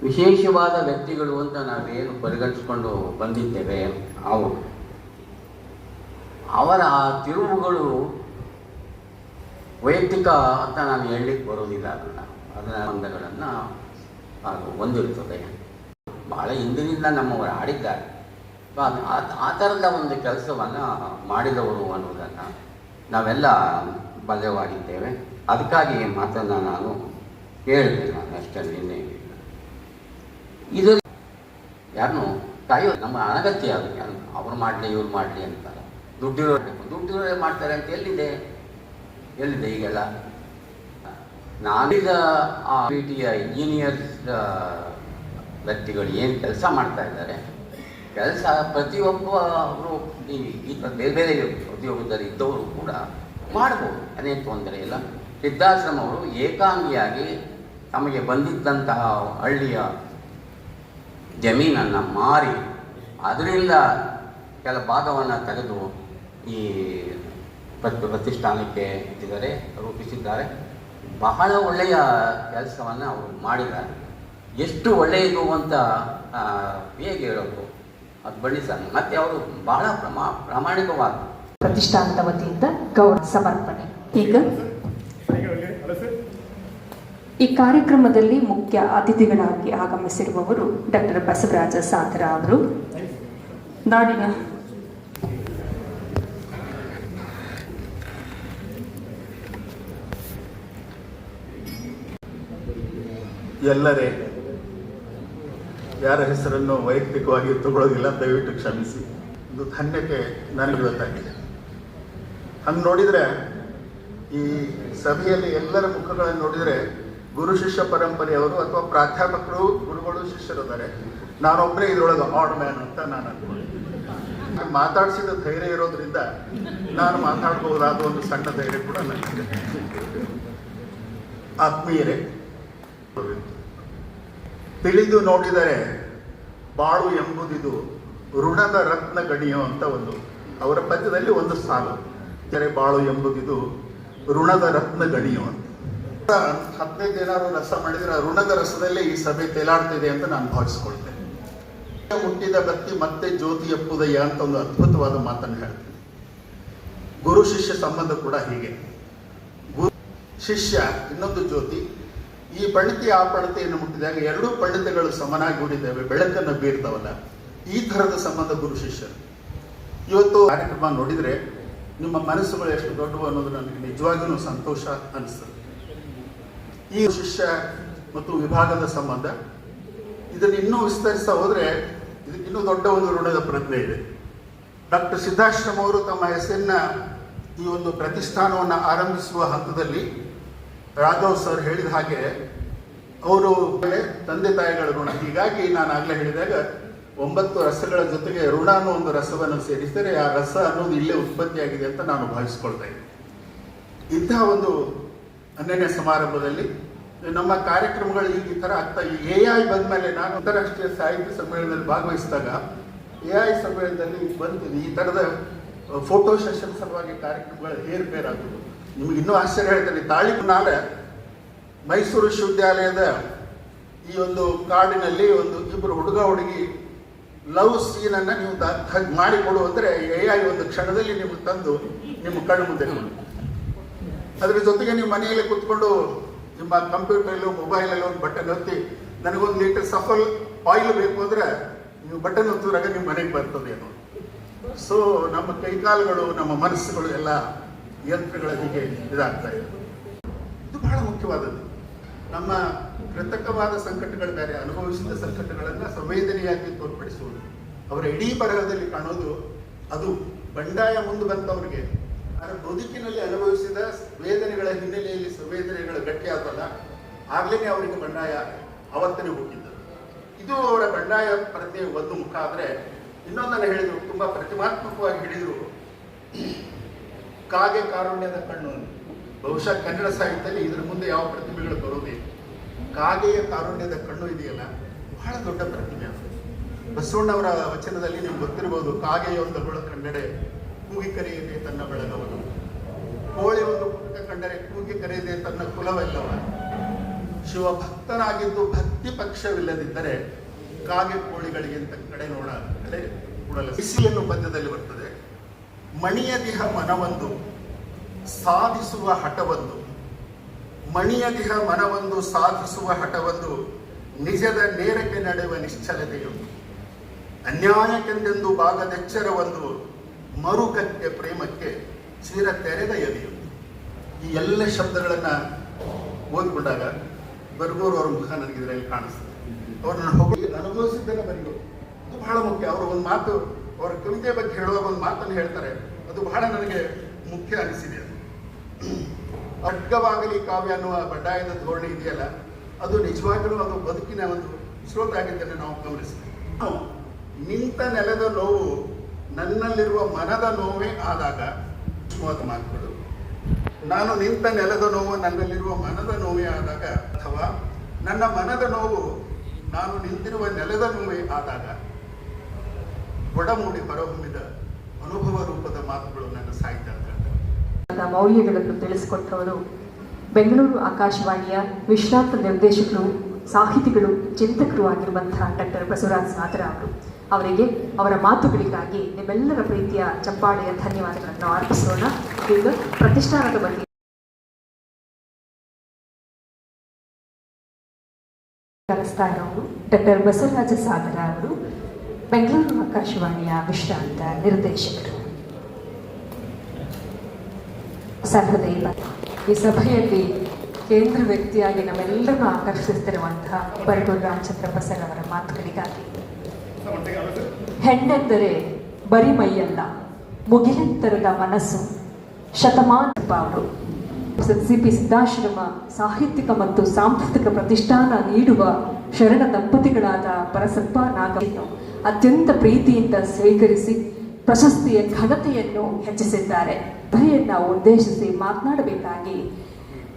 ವಿಶೇಷವಾದ ವ್ಯಕ್ತಿಗಳು ಅಂತ ನಾವೇನು ಪರಿಗಣಿಸ್ಕೊಂಡು ಬಂದಿದ್ದೇವೆ, ಅವರ ತಿರುವುಗಳು ವೈಯಕ್ತಿಕ ಅಂತ ನಾನು ಹೇಳಲಿಕ್ಕೆ ಬರೋದಿಲ್ಲ. ಅದರ ಸಂಬಂಧಗಳನ್ನು ಅದು ಹೊಂದಿರ್ತದೆ. ಭಾಳ ಹಿಂದಿನಿಂದ ನಮ್ಮವರು ಆಡಿದ್ದಾರೆ. ಆ ಥರದ ಒಂದು ಕೆಲಸವನ್ನು ಮಾಡಿದವರು ಅನ್ನೋದನ್ನು ನಾವೆಲ್ಲ ಬಲ್ಯವಾಗಿದ್ದೇವೆ. ಅದಕ್ಕಾಗಿ ಮಾತನ್ನು ನಾನು ಹೇಳಿದೆ. ನಾನು ಅಷ್ಟೇ ನಿನ್ನೆ ಇದು ಯಾರನ್ನು ಕಾಯೋ ನಮ್ಮ ಅನಗತ್ಯ. ಅದು ಅವ್ರು ಮಾಡಲಿ ಇವ್ರು ಮಾಡಲಿ ಅಂತಾರೆ. ದುಡ್ಡಿರೋ ಮಾಡ್ತಾರೆ ಅಂತ ಎಲ್ಲಿದೆ ಈಗೆಲ್ಲ. ನಾನೀಗ ಆ ರೀತಿಯ ಇಂಜಿನಿಯರ್ಸ್ ವ್ಯಕ್ತಿಗಳು ಏನು ಕೆಲಸ ಮಾಡ್ತಾ ಇದ್ದಾರೆ, ಕೆಲಸ ಪ್ರತಿಯೊಬ್ಬರು ಈ ಬೇರೆ ಬೇರೆ ಉದ್ಯೋಗದಲ್ಲಿ ಇದ್ದವರು ಕೂಡ ಮಾಡ್ಬೋದು, ಅನೇಕ ತೊಂದರೆ ಇಲ್ಲ. ಸಿದ್ಧಾಶ್ರಮವರು ಏಕಾಂಗಿಯಾಗಿ ತಮಗೆ ಬಂದಿದ್ದಂತಹ ಹಳ್ಳಿಯ ಜಮೀನನ್ನು ಮಾರಿ ಅದರಿಂದ ಕೆಲ ಭಾಗವನ್ನು ತೆಗೆದು ಈ ಪ್ರತಿಷ್ಠಾನಕ್ಕೆ ಇಟ್ಟಿದ್ದಾರೆ, ರೂಪಿಸಿದ್ದಾರೆ. ಬಹಳ ಒಳ್ಳೆಯ ಕೆಲಸವನ್ನು ಅವರು ಮಾಡಿದ್ದಾರೆ. ಎಷ್ಟು ಒಳ್ಳೆಯದು ಅಂತ ಹೇಗೆ ಹೇಳೋದು, ಅದು ಬನ್ನಿ ಸರ್. ಮತ್ತು ಅವರು ಬಹಳ ಪ್ರಾಮಾಣಿಕವಾದ ಪ್ರತಿಷ್ಠಾನದ ವತಿಯಿಂದ ಗೌರವ ಸಮರ್ಪಣೆ. ಈಗ ಈ ಕಾರ್ಯಕ್ರಮದಲ್ಲಿ ಮುಖ್ಯ ಅತಿಥಿಗಳಾಗಿ ಆಗಮಿಸಿರುವವರು ಡಾಕ್ಟರ್ ಬಸವರಾಜ ಸಾದರ ಅವರು. ನಾಡಿನ ಎಲ್ಲರೇ, ಯಾರ ಹೆಸರನ್ನು ವೈಯಕ್ತಿಕವಾಗಿ ತಗೊಳ್ಳೋದಿಲ್ಲ, ದಯವಿಟ್ಟು ಕ್ಷಮಿಸಿ. ಒಂದು ಧನ್ಯತೆ ನನಗೆ ಗೊತ್ತಾಗಿದೆ. ಹಂಗೆ ನೋಡಿದರೆ ಈ ಸಭೆಯಲ್ಲಿ ಎಲ್ಲರ ಮುಖಗಳನ್ನು ನೋಡಿದರೆ ಗುರು ಶಿಷ್ಯ ಪರಂಪರೆಯವರು ಅಥವಾ ಪ್ರಾಧ್ಯಾಪಕರು, ಗುರುಗಳು, ಶಿಷ್ಯರಿದ್ದಾರೆ. ನಾನೊಬ್ಬನೇ ಇದರೊಳಗೆ ಆಡ್ ಮ್ಯಾನ್ ಅಂತ ನಾನು ಅನ್ಕೊಂಡಿದ್ದೀನಿ. ಮಾತಾಡಿಸಿದ ಧೈರ್ಯ ಇರೋದ್ರಿಂದ ನಾನು ಮಾತಾಡಬಹುದಾದ ಒಂದು ಸಣ್ಣ ಧೈರ್ಯ ಕೂಡ ನನಗಿದೆ. ಆತ್ಮೀಯರೇ, ತಿಳಿದು ನೋಡಿದರೆ ಬಾಳು ಎಂಬುದಿದು ಋಣದ ರತ್ನ ಗಣಿಯೋ ಅಂತ ಒಂದು ಅವರ ಪದ್ಯದಲ್ಲಿ ಒಂದು ಸಾಲು. ಬಾಳು ಎಂಬುದಿದು ಋಣದ ರತ್ನ ಗಣಿಯೋ ಅಂತ. 15 ಏನಾದ್ರು ರಸ ಮಾಡಿದ್ರೆ ಋಣದ ರಸದಲ್ಲೇ ಈ ಸಭೆ ತೇಲಾಡ್ತಿದೆ ಅಂತ ನಾನು ಭಾವಿಸ್ಕೊಳ್ತೇನೆ. ಹುಟ್ಟಿದ ಬತ್ತಿ ಮತ್ತೆ ಜ್ಯೋತಿ ಎಪ್ಪುದಯ್ಯ ಅಂತ ಒಂದು ಅದ್ಭುತವಾದ ಮಾತನ್ನು ಹೇಳ್ತೀನಿ. ಗುರು ಶಿಷ್ಯ ಸಂಬಂಧ ಕೂಡ ಹೀಗೆ. ಗುರು ಶಿಷ್ಯ ಇನ್ನೊಂದು ಜ್ಯೋತಿ. ಈ ಪಣಿತಿ ಆ ಪಣಿತೆಯನ್ನು ಮುಟ್ಟಿದಾಗ ಎರಡೂ ಪಣಿತೆಗಳು ಸಮನಾಗಿ ಉಳಿದ್ದೇವೆ, ಬೆಳಕನ್ನು ಬೀರ್ತಾವಲ್ಲ, ಈ ಥರದ ಸಂಬಂಧ ಗುರು ಶಿಷ್ಯರು. ಇವತ್ತು ಕಾರ್ಯಕ್ರಮ ನೋಡಿದರೆ ನಿಮ್ಮ ಮನಸ್ಸುಗಳು ಎಷ್ಟು ದೊಡ್ಡವು ಅನ್ನೋದು ನನಗೆ ನಿಜವಾಗಿಯೂ ಸಂತೋಷ ಅನಿಸ್ತದೆ. ಈ ಶಿಷ್ಯ ಮತ್ತು ವಿಭಾಗದ ಸಂಬಂಧ ಇದನ್ನು ಇನ್ನೂ ವಿಸ್ತರಿಸ್ತಾ ಹೋದರೆ ಇದಕ್ಕೆ ಇನ್ನೂ ದೊಡ್ಡ ಒಂದು ಋಣದ ಪ್ರಜ್ಞೆ ಇದೆ. ಡಾಕ್ಟರ್ ಸಿದ್ಧಾಶ್ರಮ ಅವರು ತಮ್ಮ ಹೆಸರಿನ ಈ ಒಂದು ಪ್ರತಿಷ್ಠಾನವನ್ನು ಆರಂಭಿಸುವ ಹಂತದಲ್ಲಿ ರಾಘವ್ ಸರ್ ಹೇಳಿದ ಹಾಗೆ ಅವರು ತಂದೆ ತಾಯಿಗಳ ಋಣ. ಹೀಗಾಗಿ ನಾನು ಆಗಲೇ ಹೇಳಿದಾಗ 9 ರಸಗಳ ಜೊತೆಗೆ ಋಣ ಅನ್ನೋ ಒಂದು ರಸವನ್ನು ಸೇರಿಸಿದರೆ ಆ ರಸ ಅನ್ನೋದು ಇಲ್ಲೇ ಉತ್ಪತ್ತಿಯಾಗಿದೆ ಅಂತ ನಾನು ಭಾವಿಸ್ಕೊಳ್ತಾ ಇದ್ದೀನಿ. ಇಂತಹ ಒಂದು ಅನನ್ಯ ಸಮಾರಂಭದಲ್ಲಿ ನಮ್ಮ ಕಾರ್ಯಕ್ರಮಗಳು ಈಗ ಈ ಥರ ಆಗ್ತಾ AI ಬಂದ ಮೇಲೆ ನಾನು ಅಂತಾರಾಷ್ಟ್ರೀಯ ಸಾಹಿತ್ಯ ಸಮ್ಮೇಳನದಲ್ಲಿ ಭಾಗವಹಿಸಿದಾಗ AI ಸಮ್ಮೇಳನದಲ್ಲಿ ಬಂದಿದೆ ಈ ಥರದ ಫೋಟೋ ಸೆಷನ್ ಸಲುವಾಗಿ ಕಾರ್ಯಕ್ರಮಗಳು ಏರ್ಪೇರಾಗುವುದು. ನಿಮ್ಗೆ ಇನ್ನೂ ಆಶ್ಚರ್ಯ ಹೇಳ್ತೇನೆ, ತಾಳಿನಾಳೆ ಮೈಸೂರು ವಿಶ್ವವಿದ್ಯಾಲಯದ ಈ ಒಂದು ಕಾಡಿನಲ್ಲಿ ಒಂದು ಇಬ್ಬರು ಹುಡುಗ ಹುಡುಗಿ ಲವ್ ಸೀನನ್ನು ನೀವು ಮಾಡಿಕೊಡು ಅಂದರೆ AI ಒಂದು ಕ್ಷಣದಲ್ಲಿ ನಿಮಗೆ ತಂದು ನಿಮ್ಮ ಕಣ್ಣು ಮುಂದೆ ಅದ್ರ ಜೊತೆಗೆ ನೀವು ಮನೆಯಲ್ಲೇ ಕೂತ್ಕೊಂಡು ನಿಮ್ಮ ಕಂಪ್ಯೂಟರಲ್ಲೂ ಮೊಬೈಲಲ್ಲೂ ಒಂದು ಬಟನ್ ಒತ್ತಿ ನನಗೊಂದು ಲೀಟರ್ ಸಫಲ್ ಆಯಿಲ್ ಬೇಕು ಅಂದರೆ ನೀವು ಬಟನ್ ಒತ್ತಿದಾಗ ನಿಮ್ಮ ಮನೆಗೆ ಬರ್ತದೆ ಅನ್ನೋ. ಸೊ ನಮ್ಮ ಕೈಕಾಲುಗಳು, ನಮ್ಮ ಮನಸ್ಸುಗಳು ಎಲ್ಲ ಯಂತ್ರಗಳ ಹೀಗೆ ಇದಾಗ್ತಾ ಇದೆ. ಇದು ಬಹಳ ಮುಖ್ಯವಾದದ್ದು. ನಮ್ಮ ಕೃತಕವಾದ ಸಂಕಟಗಳು ಬೇರೆ, ಅನುಭವಿಸಿದ ಸಂಕಟಗಳನ್ನು ಸಂವೇದನೆಯಾಗಿ ತೋರ್ಪಡಿಸುವುದು. ಅವರ ಇಡೀ ಬರಹದಲ್ಲಿ ಕಾಣೋದು ಅದು. ಬಂಡಾಯ ಮುಂದೆ ಬಂತವರಿಗೆ ಅದರ ಬದುಕಿನಲ್ಲಿ ಅನುಭವಿಸಿದ ವೇದನೆಗಳ ಹಿನ್ನೆಲೆಯಲ್ಲಿ ಸಂವೇದನೆಗಳು ಗಟ್ಟಿ ಆದಲ್ಲ, ಆಗ್ಲೇ ಅವರಿಗೆ ಬಂಡಾಯ ಅವತ್ತನೇ ಹುಟ್ಟಿದ್ದು. ಇದು ಅವರ ಬಂಡಾಯ ಪ್ರತಿಯ ಒಂದು ಮುಖ. ಆದರೆ ಇನ್ನೊಂದನ್ನು ಹೇಳಿದರು, ತುಂಬ ಪ್ರತಿಮಾತ್ಮಕವಾಗಿ ಹೇಳಿದರು, ಕಾಗೆ ಕಾರುಣ್ಯದ ಕಣ್ಣು. ಬಹುಶಃ ಕನ್ನಡ ಸಾಹಿತ್ಯದಲ್ಲಿ ಇದರ ಮುಂದೆ ಯಾವ ಪ್ರತಿಭೆಗಳು ಬರೋದೇ. ಕಾಗೆಯ ಕಾರುಣ್ಯದ ಕಣ್ಣು ಇದೆಯಲ್ಲ, ಬಹಳ ದೊಡ್ಡ ಪ್ರತಿಭೆ. ಬಸವಣ್ಣವರ ವಚನದಲ್ಲಿ ನಿಮ್ಗೆ ಗೊತ್ತಿರಬಹುದು, ಕಾಗೆಯೊಂದಗಳ ಕಂಡರೆ ಕೂಗಿ ಕರೆಯದೆ ತನ್ನ ಬಳಗವನು, ಕೋಳಿ ಒಂದು ಪುಟ್ಟ ಕಂಡರೆ ಕೂಗಿ ಕರೆಯದೆ ತನ್ನ ಕುಲವೆಲ್ಲವ, ಶಿವಭಕ್ತನಾಗಿದ್ದು ಭಕ್ತಿ ಪಕ್ಷವಿಲ್ಲದಿದ್ದರೆ ಕಾಗೆ ಕೋಳಿಗಳಿಗಿಂತ ಕಡೆ ಕೊಡಲು. ಬಿಸಿಯನ್ನು ಪದ್ಯದಲ್ಲಿ ಬರ್ತದೆ, ಮಣಿಯ ದೇಹ ಮನವೊಂದು ಸಾಧಿಸುವ ಹಠವೊಂದು, ಮಣಿಯ ದೇಹ ಮನವೊಂದು ಸಾಧಿಸುವ ಹಠವೊಂದು, ನಿಜದ ನೇರಕ್ಕೆ ನಡೆಯುವ ನಿಶ್ಚಲತೆಯೊಂದು, ಅನ್ಯಾಯಕ್ಕೆಂದೆಂದು ಬಾಗದೆಚ್ಚರವೊಂದು, ಮರುಕಕ್ಕೆ ಪ್ರೇಮಕ್ಕೆ ಚಿರ ತೆರೆದ ಎದೆಯೊಂದು. ಈ ಎಲ್ಲ ಶಬ್ದಗಳನ್ನು ಓದ್ಕೊಂಡಾಗ ಬರಗೂರು ಅವರ ಮುಖ ನನಗೆ ಇದರಲ್ಲಿ ಕಾಣಿಸ್ತದೆ. ಅವ್ರನ್ನ ಹೋಗಿ ಅನುಭವಿಸಿದ್ದನ್ನು ಬರೆಯೋದು ಅದು ಬಹಳ ಮುಖ್ಯ. ಅವರು ಒಂದು ಮಾತು, ಅವರ ಕವಿತೆ ಬಗ್ಗೆ ಹೇಳುವಾಗ ಒಂದು ಮಾತನ್ನು ಹೇಳ್ತಾರೆ, ಅದು ಬಹಳ ನನಗೆ ಮುಖ್ಯ ಅನಿಸಿದೆ. ಅಡ್ಗವಾಗಲಿ ಕಾವ್ಯ ಅನ್ನುವ ಬಂಡಾಯದ ಧೋರಣೆ ಇದೆಯಲ್ಲ, ಅದು ನಿಜವಾಗಲೂ ಅದು ಬದುಕಿನ ಒಂದು ಸ್ರೋತ ಆಗಿದ್ದನ್ನು ನಾವು ಗಮನಿಸ್ತೀವಿ. ನಿಂತ ನೆಲದ ನೋವು ನನ್ನಲ್ಲಿರುವ ಮನದ ನೋವೇ ಆದಾಗ, ಸೂಕ್ಷ್ಮವಾದ ಮಾತುಗಳು. ನಾನು ನಿಂತ ನೆಲದ ನೋವು ನನ್ನಲ್ಲಿರುವ ಮನದ ನೋವೇ ಆದಾಗ, ಅಥವಾ ನನ್ನ ಮನದ ನೋವು ನಾನು ನಿಂತಿರುವ ನೆಲದ ನೋವೇ ಆದಾಗ ಒಡಮೂಡಿ ಹೊರಹೊಮ್ಮಿದ ಅನುಭವ ರೂಪದ ಮಾತುಗಳು ನನ್ನ ಸಾಹಿತ್ಯ ಅಂತ. ಮೌಲ್ಯಗಳನ್ನು ತಿಳಿಸಿಕೊಟ್ಟವರು ಬೆಂಗಳೂರು ಆಕಾಶವಾಣಿಯ ವಿಶ್ರಾಂತ ನಿರ್ದೇಶಕರು, ಸಾಹಿತಿಗಳು, ಚಿಂತಕರು ಆಗಿರುವಂತಹ ಡಾಕ್ಟರ್ ಬಸವರಾಜ ಸಾದರ ಅವರು. ಅವರಿಗೆ ಅವರ ಮಾತುಗಳಿಗಾಗಿ ನಿಮ್ಮೆಲ್ಲರ ಪ್ರೀತಿಯ ಚಪ್ಪಾಳೆಯ ಧನ್ಯವಾದಗಳನ್ನು ಅರ್ಪಿಸೋಣ. ಈಗ ಪ್ರತಿಷ್ಠಾನದ ಬಗ್ಗೆ ಕರೆಸ್ತಾ ಇರೋರು ಡಾಕ್ಟರ್ ಬಸವರಾಜ ಸಾದರ ಅವರು, ಬೆಂಗಳೂರು ಆಕಾಶವಾಣಿಯ ವಿಶ್ರಾಂತ ನಿರ್ದೇಶಕರು. ಸಹೃದಯ ಈ ಸಭೆಯಲ್ಲಿ ಕೇಂದ್ರ ವ್ಯಕ್ತಿಯಾಗಿ ನಮ್ಮೆಲ್ಲರನ್ನು ಆಕರ್ಷಿಸುತ್ತಿರುವಂತಹ ಬರಗೂರು ರಾಮಚಂದ್ರಪ್ಪ ಸರ್ ಅವರ ಮಾತುಗಳಿಗಾಗಿ. ಹೆಣ್ಣೆಂದರೆ ಬರಿ ಮೈಯಲ್ಲ, ಮುಗಿಲೆತ್ತರದ ಮನಸ್ಸು. ಶತಮಾನ ಅವರು ಸಿಪಿ ಸಿದ್ದಾಶ್ರಮ ಸಾಹಿತ್ಯಿಕ ಮತ್ತು ಸಾಂಸ್ಕೃತಿಕ ಪ್ರತಿಷ್ಠಾನ ನೀಡುವ ಶರಣ ದಂಪತಿಗಳಾದ ಪರಸಪ್ಪ ನಾಗವನ್ನು ಅತ್ಯಂತ ಪ್ರೀತಿಯಿಂದ ಸ್ವೀಕರಿಸಿ ಪ್ರಶಸ್ತಿಯ ಘನತೆಯನ್ನು ಹೆಚ್ಚಿಸಿದ್ದಾರೆ. ಸಭೆಯನ್ನು ಉದ್ದೇಶಿಸಿ ಮಾತನಾಡಬೇಕಾಗಿ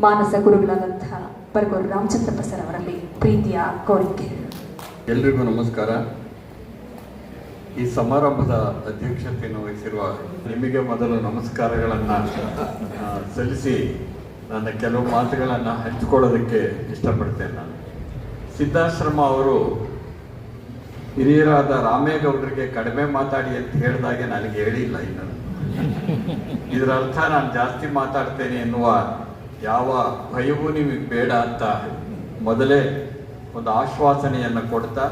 ಮಾನಸ ಗುರುಗಳಾದಂತಹ ಬರಗೂರು ರಾಮಚಂದ್ರಪ್ಪ ಸರ್ ಅವರಲ್ಲಿ ಪ್ರೀತಿಯ ಕೋರಿಕೆ. ಎಲ್ರಿಗೂ ನಮಸ್ಕಾರ. ಈ ಸಮಾರಂಭದ ಅಧ್ಯಕ್ಷತೆಯನ್ನು ವಹಿಸಿರುವ ನಿಮಗೆ ಮೊದಲು ನಮಸ್ಕಾರಗಳನ್ನು ಸಲ್ಲಿಸಿ ನನ್ನ ಕೆಲವು ಮಾತುಗಳನ್ನು ಹಂಚಿಕೊಳ್ಳೋದಕ್ಕೆ ಇಷ್ಟಪಡ್ತೇನೆ. ನಾನು ಸಿದ್ದಾಶ್ರಮ ಅವರು ಹಿರಿಯರಾದ ರಾಮೇಗೌಡರಿಗೆ ಕಡಿಮೆ ಮಾತಾಡಿ ಅಂತ ಹೇಳಿದಾಗೆ ನನಗೆ ಹೇಳಿಲ್ಲ. ಇನ್ನು ಇದರ ಅರ್ಥ ನಾನು ಜಾಸ್ತಿ ಮಾತಾಡ್ತೇನೆ ಎನ್ನುವ ಯಾವ ಭಯವೂ ನಿಮಗೆ ಬೇಡ ಅಂತ ಮೊದಲೇ ಒಂದು ಆಶ್ವಾಸನೆಯನ್ನು ಕೊಡ್ತಾ,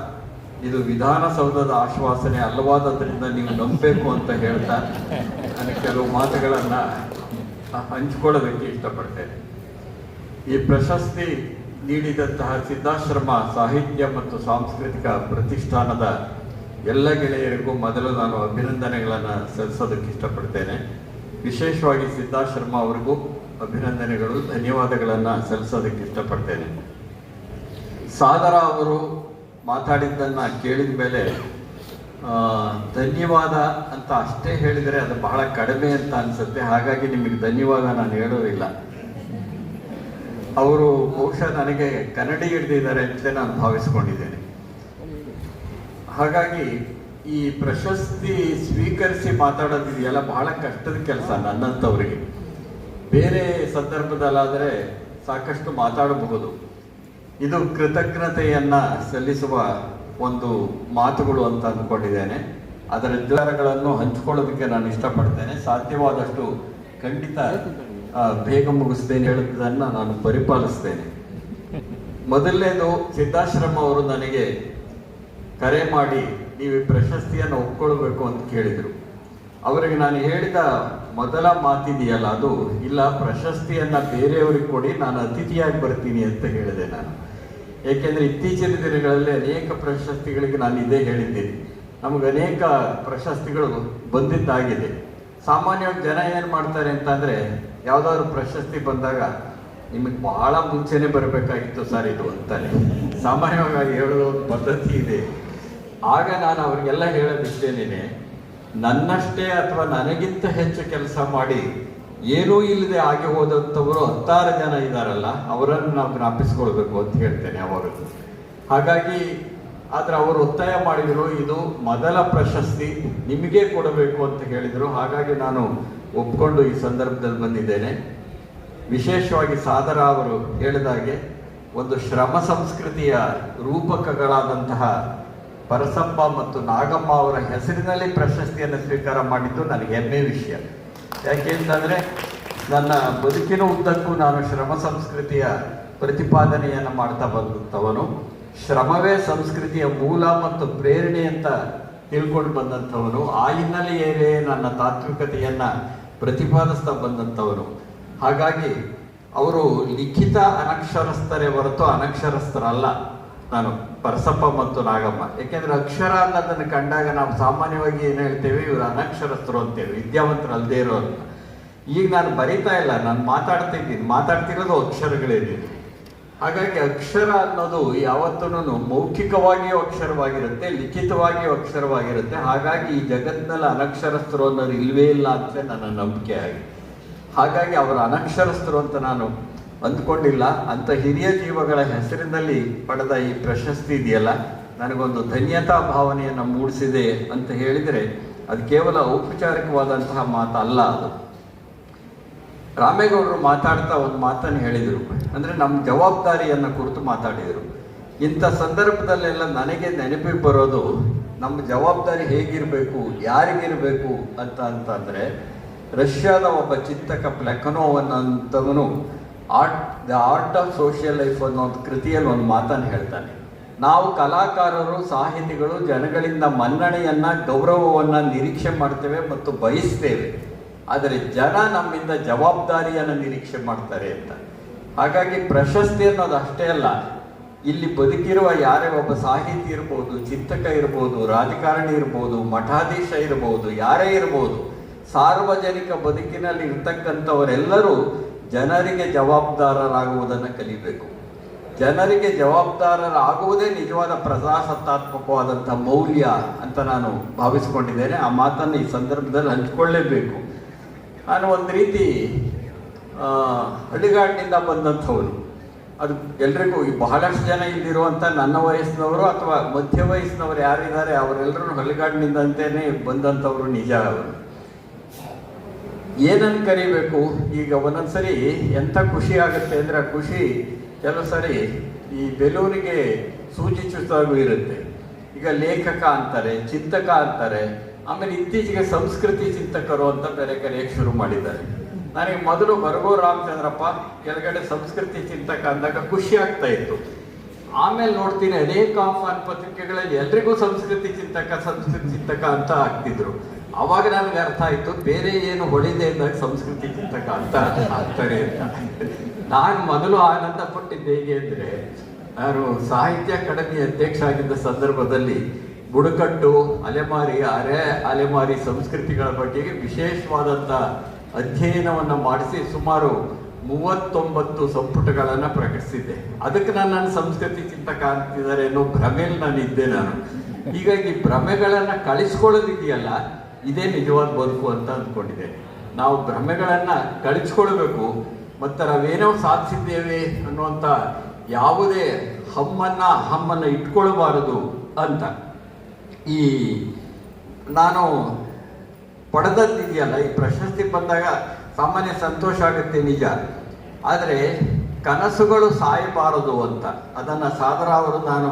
ಇದು ವಿಧಾನಸೌಧದ ಆಶ್ವಾಸನೆ ಅಲ್ಲವಾದದ್ರಿಂದ ನೀವು ನಂಬಬೇಕು ಅಂತ ಹೇಳ್ತಾ ನನಗೆ ಕೆಲವು ಮಾತುಗಳನ್ನು ಹಂಚಿಕೊಳ್ಳೋದಕ್ಕೆ ಇಷ್ಟಪಡ್ತೇನೆ. ಈ ಪ್ರಶಸ್ತಿ ನೀಡಿದಂತಹ ಸಿದ್ದಾಶ್ರಮ ಸಾಹಿತ್ಯ ಮತ್ತು ಸಾಂಸ್ಕೃತಿಕ ಪ್ರತಿಷ್ಠಾನದ ಎಲ್ಲ ಗೆಳೆಯರಿಗೂ ಮೊದಲು ನಾನು ಅಭಿನಂದನೆಗಳನ್ನು ಸಲ್ಲಿಸೋದಕ್ಕೆ ಇಷ್ಟಪಡ್ತೇನೆ. ವಿಶೇಷವಾಗಿ ಸಿದ್ದಾಶ್ರಮ ಅವರಿಗೂ ಅಭಿನಂದನೆಗಳು, ಧನ್ಯವಾದಗಳನ್ನು ಸಲ್ಲಿಸೋದಕ್ಕೆ ಇಷ್ಟಪಡ್ತೇನೆ. ಸಾದರ ಅವರು ಮಾತಾಡಿದ್ದನ್ನು ಕೇಳಿದ ಮೇಲೆ ಧನ್ಯವಾದ ಅಂತ ಅಷ್ಟೇ ಹೇಳಿದರೆ ಅದು ಬಹಳ ಕಡಿಮೆ ಅಂತ ಅನಿಸುತ್ತೆ. ಹಾಗಾಗಿ ನಿಮಗೆ ಧನ್ಯವಾದ ನಾನು ಹೇಳೋದಿಲ್ಲ. ಅವರು ಬಹುಶಃ ನನಗೆ ಕನ್ನಡಿ ಹಿಡಿದಿದ್ದಾರೆ ಅಂತ ನಾನು ಭಾವಿಸ್ಕೊಂಡಿದ್ದೇನೆ. ಹಾಗಾಗಿ ಈ ಪ್ರಶಸ್ತಿ ಸ್ವೀಕರಿಸಿ ಮಾತಾಡೋದಿದೆಯಲ್ಲ, ಬಹಳ ಕಷ್ಟದ ಕೆಲಸ ನನ್ನಂಥವರಿಗೆ. ಬೇರೆ ಸಂದರ್ಭದಲ್ಲಾದರೆ ಸಾಕಷ್ಟು ಮಾತಾಡಬಹುದು. ಇದು ಕೃತಜ್ಞತೆಯನ್ನು ಸಲ್ಲಿಸುವ ಒಂದು ಮಾತುಗಳು ಅಂತ ಅಂದ್ಕೊಂಡಿದ್ದೇನೆ. ಅದರ ವಿಚಾರಗಳನ್ನು ಹಂಚಿಕೊಳ್ಳೋದಕ್ಕೆ ನಾನು ಇಷ್ಟಪಡ್ತೇನೆ. ಸಾಧ್ಯವಾದಷ್ಟು ಖಂಡಿತ ಬೇಗ ಮುಗಿಸ್ತೇನೆ, ಹೇಳುವುದನ್ನು ನಾನು ಪರಿಪಾಲಿಸ್ತೇನೆ. ಮೊದಲನೇದು, ಸಿದ್ದಾಶ್ರಮ ಅವರು ನನಗೆ ಕರೆ ಮಾಡಿ ನೀವು ಈ ಪ್ರಶಸ್ತಿಯನ್ನು ಒಪ್ಕೊಳ್ಬೇಕು ಅಂತ ಕೇಳಿದರು. ಅವರಿಗೆ ನಾನು ಹೇಳಿದ ಮೊದಲ ಮಾತಿದೆಯಲ್ಲ ಅದು, ಇಲ್ಲ ಪ್ರಶಸ್ತಿಯನ್ನು ಬೇರೆಯವ್ರಿಗೆ ಕೊಡಿ, ನಾನು ಅತಿಥಿಯಾಗಿ ಬರ್ತೀನಿ ಅಂತ ಹೇಳಿದೆ ನಾನು. ಏಕೆಂದರೆ ಇತ್ತೀಚಿನ ದಿನಗಳಲ್ಲಿ ಅನೇಕ ಪ್ರಶಸ್ತಿಗಳಿಗೆ ನಾನು ಇದೇ ಹೇಳಿದ್ದೀನಿ, ನಮಗೆ ಅನೇಕ ಪ್ರಶಸ್ತಿಗಳು ಬಂದಿದ್ದಾಗಿದೆ. ಸಾಮಾನ್ಯವಾಗಿ ಜನ ಏನು ಮಾಡ್ತಾರೆ ಅಂತಂದರೆ, ಯಾವುದಾದ್ರು ಪ್ರಶಸ್ತಿ ಬಂದಾಗ ನಿಮಗೆ ಬಹಳ ಮುಂಚೆನೇ ಬರಬೇಕಾಗಿತ್ತು ಸರ್ ಇದು ಅಂತಾನೆ ಸಾಮಾನ್ಯವಾಗಿ ಹೇಳೋ ಒಂದು ಪದ್ಧತಿ ಇದೆ. ಆಗ ನಾನು ಅವರಿಗೆಲ್ಲ ಹೇಳೋದಿಷ್ಟೇನೆ, ನನ್ನಷ್ಟೇ ಅಥವಾ ನನಗಿಂತ ಹೆಚ್ಚು ಕೆಲಸ ಮಾಡಿ ಏನೂ ಇಲ್ಲದೆ ಆಗಿ ಹೋದಂಥವರು 10 ಜನ ಇದ್ದಾರಲ್ಲ, ಅವರನ್ನು ನಾವು ಜ್ಞಾಪಿಸ್ಕೊಳ್ಬೇಕು ಅಂತ ಹೇಳ್ತೇನೆ ಯಾವಾಗಲೂ. ಹಾಗಾಗಿ ಆದರೆ ಅವರು ಒತ್ತಾಯ ಮಾಡಿದರು, ಇದು ಮೊದಲ ಪ್ರಶಸ್ತಿ ನಿಮಗೆ ಕೊಡಬೇಕು ಅಂತ ಹೇಳಿದರು. ಹಾಗಾಗಿ ನಾನು ಒಪ್ಕೊಂಡು ಈ ಸಂದರ್ಭದಲ್ಲಿ ಬಂದಿದ್ದೇನೆ. ವಿಶೇಷವಾಗಿ ಸಾದರ ಅವರು ಹೇಳಿದಾಗೆ ಒಂದು ಶ್ರಮ ಸಂಸ್ಕೃತಿಯ ರೂಪಕಗಳಾದಂತಹ ಪರಸಪ್ಪ ಮತ್ತು ನಾಗಮ್ಮ ಅವರ ಹೆಸರಿನಲ್ಲಿ ಪ್ರಶಸ್ತಿಯನ್ನು ಸ್ವೀಕಾರ ಮಾಡಿದ್ದು ನನಗೆ ಹೆಮ್ಮೆ ವಿಷಯ. ಯಾಕೆ ಅಂತಂದರೆ ನನ್ನ ಬದುಕಿನ ಉದ್ದಕ್ಕೂ ನಾನು ಶ್ರಮ ಸಂಸ್ಕೃತಿಯ ಪ್ರತಿಪಾದನೆಯನ್ನು ಮಾಡ್ತಾ ಬಂದಂಥವನು, ಶ್ರಮವೇ ಸಂಸ್ಕೃತಿಯ ಮೂಲ ಮತ್ತು ಪ್ರೇರಣೆ ಅಂತ ತಿಳ್ಕೊಂಡು ಬಂದಂಥವನು, ಆ ಹಿನ್ನೆಲೆಯಲ್ಲೇ ನನ್ನ ತಾತ್ವಿಕತೆಯನ್ನು ಪ್ರತಿಪಾದಿಸ್ತಾ ಬಂದಂಥವನು. ಹಾಗಾಗಿ ಅವರು ಲಿಖಿತ ಅನಕ್ಷರಸ್ಥರೇ ಹೊರತು ಅನಕ್ಷರಸ್ಥರಲ್ಲ ನಾನು ಪರಸಪ್ಪ ಮತ್ತು ನಾಗಮ್ಮ. ಯಾಕೆಂದರೆ ಅಕ್ಷರ ಅನ್ನೋದನ್ನು ಕಂಡಾಗ ನಾವು ಸಾಮಾನ್ಯವಾಗಿ ಏನು ಹೇಳ್ತೇವೆ, ಇವರು ಅನಕ್ಷರಸ್ಥರು ಅಂತೇವೆ, ವಿದ್ಯಾವಂತರಲ್ಲದೆ ಇರೋರು. ಈಗ ನಾನು ಬರೀತಾ ಇಲ್ಲ, ನಾನು ಮಾತಾಡ್ತಿರೋದು ಅಕ್ಷರಗಳೇನಿದೆ. ಹಾಗಾಗಿ ಅಕ್ಷರ ಅನ್ನೋದು ಯಾವತ್ತೂ ಮೌಖಿಕವಾಗಿಯೂ ಅಕ್ಷರವಾಗಿರುತ್ತೆ, ಲಿಖಿತವಾಗಿಯೂ ಅಕ್ಷರವಾಗಿರುತ್ತೆ. ಹಾಗಾಗಿ ಈ ಜಗತ್ತಿನಲ್ಲಿ ಅನಕ್ಷರಸ್ಥರು ಅನ್ನೋರು ಇಲ್ವೇ ಇಲ್ಲ ಅಂತ ನನ್ನ ನಂಬಿಕೆ ಆಗಿದೆ. ಹಾಗಾಗಿ ಅವರ ಅನಕ್ಷರಸ್ಥರು ಅಂತ ನಾನು ಅಂದ್ಕೊಂಡಿಲ್ಲ. ಅಂಥ ಹಿರಿಯ ಜೀವಗಳ ಹೆಸರಿನಲ್ಲಿ ಪಡೆದ ಈ ಪ್ರಶಸ್ತಿ ಇದೆಯಲ್ಲ, ನನಗೊಂದು ಧನ್ಯತಾ ಭಾವನೆಯನ್ನು ಮೂಡಿಸಿದೆ ಅಂತ ಹೇಳಿದರೆ ಅದು ಕೇವಲ ಔಪಚಾರಿಕವಾದಂತಹ ಮಾತಲ್ಲ. ಅದು ರಾಮೇಗೌಡರು ಮಾತಾಡ್ತಾ ಒಂದು ಮಾತನ್ನು ಹೇಳಿದರು, ಅಂದರೆ ನಮ್ಮ ಜವಾಬ್ದಾರಿಯನ್ನು ಕುರಿತು ಮಾತಾಡಿದರು. ಇಂಥ ಸಂದರ್ಭದಲ್ಲೆಲ್ಲ ನನಗೆ ನೆನಪಿಗೆ ಬರೋದು, ನಮ್ಮ ಜವಾಬ್ದಾರಿ ಹೇಗಿರಬೇಕು, ಯಾರಿಗಿರಬೇಕು ಅಂತಂದರೆ, ರಷ್ಯಾದ ಒಬ್ಬ ಚಿಂತಕ ಪ್ಲೆಕನೋವ್ ಅನ್ನೋಂಥವನು the art of social life ಅನ್ನೋ ಒಂದು ಕೃತಿಯಲ್ಲಿ ಒಂದು ಮಾತನ್ನು ಹೇಳ್ತಾನೆ. ನಾವು ಕಲಾಕಾರರು, ಸಾಹಿತಿಗಳು ಜನಗಳಿಂದ ಮನ್ನಣೆಯನ್ನು, ಗೌರವವನ್ನು ನಿರೀಕ್ಷೆ ಮಾಡ್ತೇವೆ ಮತ್ತು ಬಯಸ್ತೇವೆ. ಆದರೆ ಜನ ನಮ್ಮಿಂದ ಜವಾಬ್ದಾರಿಯನ್ನು ನಿರೀಕ್ಷೆ ಮಾಡ್ತಾರೆ ಅಂತ. ಹಾಗಾಗಿ ಪ್ರಶಸ್ತಿ ಅನ್ನೋದು ಅಷ್ಟೇ ಅಲ್ಲ, ಇಲ್ಲಿ ಬದುಕಿರುವ ಯಾರೇ ಒಬ್ಬ ಸಾಹಿತಿ ಇರ್ಬೋದು, ಚಿಂತಕ ಇರ್ಬೋದು, ರಾಜಕಾರಣಿ ಇರ್ಬೋದು, ಮಠಾಧೀಶ ಇರ್ಬೋದು, ಯಾರೇ ಇರ್ಬೋದು, ಸಾರ್ವಜನಿಕ ಬದುಕಿನಲ್ಲಿ ಇರ್ತಕ್ಕಂಥವರೆಲ್ಲರೂ ಜನರಿಗೆ ಜವಾಬ್ದಾರರಾಗುವುದನ್ನು ಕಲಿಬೇಕು. ಜನರಿಗೆ ಜವಾಬ್ದಾರರಾಗುವುದೇ ನಿಜವಾದ ಪ್ರಜಾಸತ್ತಾತ್ಮಕವಾದಂಥ ಮೌಲ್ಯ ಅಂತ ನಾನು ಭಾವಿಸ್ಕೊಂಡಿದ್ದೇನೆ. ಆ ಮಾತನ್ನು ಈ ಸಂದರ್ಭದಲ್ಲಿ ಹಂಚಿಕೊಳ್ಳೇಬೇಕು. ನಾನು ಒಂದು ರೀತಿ ಹಳ್ಳಿಗಾಡಿನಿಂದ ಬಂದಂಥವನು. ಅದು ಎಲ್ರಿಗೂ ಬಹಳಷ್ಟು ಜನ ಇಲ್ಲಿರುವಂಥ ನನ್ನ ವಯಸ್ಸಿನವರು ಅಥವಾ ಮಧ್ಯ ವಯಸ್ಸಿನವರು ಯಾರಿದ್ದಾರೆ ಅವರೆಲ್ಲರೂ ಹಳ್ಳಿಗಾಡಿನಿಂದಂತೇನೆ ಬಂದಂಥವರು ನಿಜ. ಅವರು ಏನನ್ನು ಕರಿಬೇಕು, ಈಗ ಒಂದೊಂದ್ಸರಿ ಎಂಥ ಖುಷಿ ಆಗುತ್ತೆ ಅಂದರೆ, ಆ ಖುಷಿ ಕೆಲವು ಸರಿ ಈ ಬೆಲೂರಿಗೆ ಸೂಜಿ ಚುಚ್ಚಾಗೂ ಇರುತ್ತೆ. ಈಗ ಲೇಖಕ ಅಂತಾರೆ, ಚಿಂತಕ ಅಂತಾರೆ, ಆಮೇಲೆ ಇತ್ತೀಚೆಗೆ ಸಂಸ್ಕೃತಿ ಚಿಂತಕರು ಅಂತ ಬೇರೆ ಕರೆಯಕ್ಕೆ ಶುರು ಮಾಡಿದ್ದಾರೆ. ನನಗೆ ಮೊದಲು ಬರಗೂರು ರಾಮಚಂದ್ರಪ್ಪ ಕೆಳಗಡೆ ಸಂಸ್ಕೃತಿ ಚಿಂತಕ ಅಂದಾಗ ಖುಷಿ ಆಗ್ತಾ ಇತ್ತು. ಆಮೇಲೆ ನೋಡ್ತೀನಿ ಅನೇಕ ಆಹ್ವಾನ ಪತ್ರಿಕೆಗಳಲ್ಲಿ ಎಲ್ರಿಗೂ ಸಂಸ್ಕೃತಿ ಚಿಂತಕ ಅಂತ ಆಗ್ತಿದ್ರು. ಅವಾಗ ನನಗೆ ಅರ್ಥ ಆಯಿತು, ಬೇರೆ ಏನು ಹೊಳಿದೆ ಅಂದಾಗ ಸಂಸ್ಕೃತಿ ಚಿಂತಕ ಅಂತ ಆಗ್ತಾರೆ ಅಂತ. ನಾನು ಮೊದಲು ಆನಂದ ಪಟ್ಟಿದ್ದು ಹೇಗೆ ಅಂದರೆ, ನಾನು ಸಾಹಿತ್ಯ ಅಕಾಡೆಮಿ ಅಧ್ಯಕ್ಷ ಆಗಿದ್ದ ಸಂದರ್ಭದಲ್ಲಿ ಬುಡಕಟ್ಟು, ಅಲೆಮಾರಿ ಸಂಸ್ಕೃತಿಗಳ ಬಗ್ಗೆ ವಿಶೇಷವಾದಂಥ ಅಧ್ಯಯನವನ್ನು ಮಾಡಿಸಿ ಸುಮಾರು 39 ಸಂಪುಟಗಳನ್ನು ಪ್ರಕಟಿಸಿದ್ದೆ. ಅದಕ್ಕೆ ನನ್ನ ಸಂಸ್ಕೃತಿ ಚಿಂತಕ ಅಂತಿದ್ದಾರೆ ಅನ್ನೋ ಭ್ರಮೆಯಲ್ಲಿ ನಾನಿದ್ದೆ ನಾನು. ಹೀಗಾಗಿ ಭ್ರಮೆಗಳನ್ನು ಕಳಿಸ್ಕೊಳ್ಳೋದಿದೆಯಲ್ಲ, ಇದೇ ನಿಜವಾದ ಬದುಕು ಅಂತ ಅಂದ್ಕೊಂಡಿದ್ದೆ. ನಾವು ಭ್ರಮೆಗಳನ್ನು ಕಳಿಸ್ಕೊಳ್ಬೇಕು ಮತ್ತು ನಾವೇನೋ ಸಾಧಿಸಿದ್ದೇವೆ ಅನ್ನುವಂಥ ಯಾವುದೇ ಹಮ್ಮನ್ನು ಇಟ್ಕೊಳ್ಬಾರದು ಅಂತ. ಈ ನಾನು ಪಡೆದದ್ದಿದೆಯಲ್ಲ, ಈ ಪ್ರಶಸ್ತಿ ಬಂದಾಗ ಸಾಮಾನ್ಯ ಸಂತೋಷ ಆಗುತ್ತೆ ನಿಜ, ಆದರೆ ಕನಸುಗಳು ಸಾಯಬಾರದು ಅಂತ ಅದನ್ನು ಸಾದರ ಅವರು ನಾನು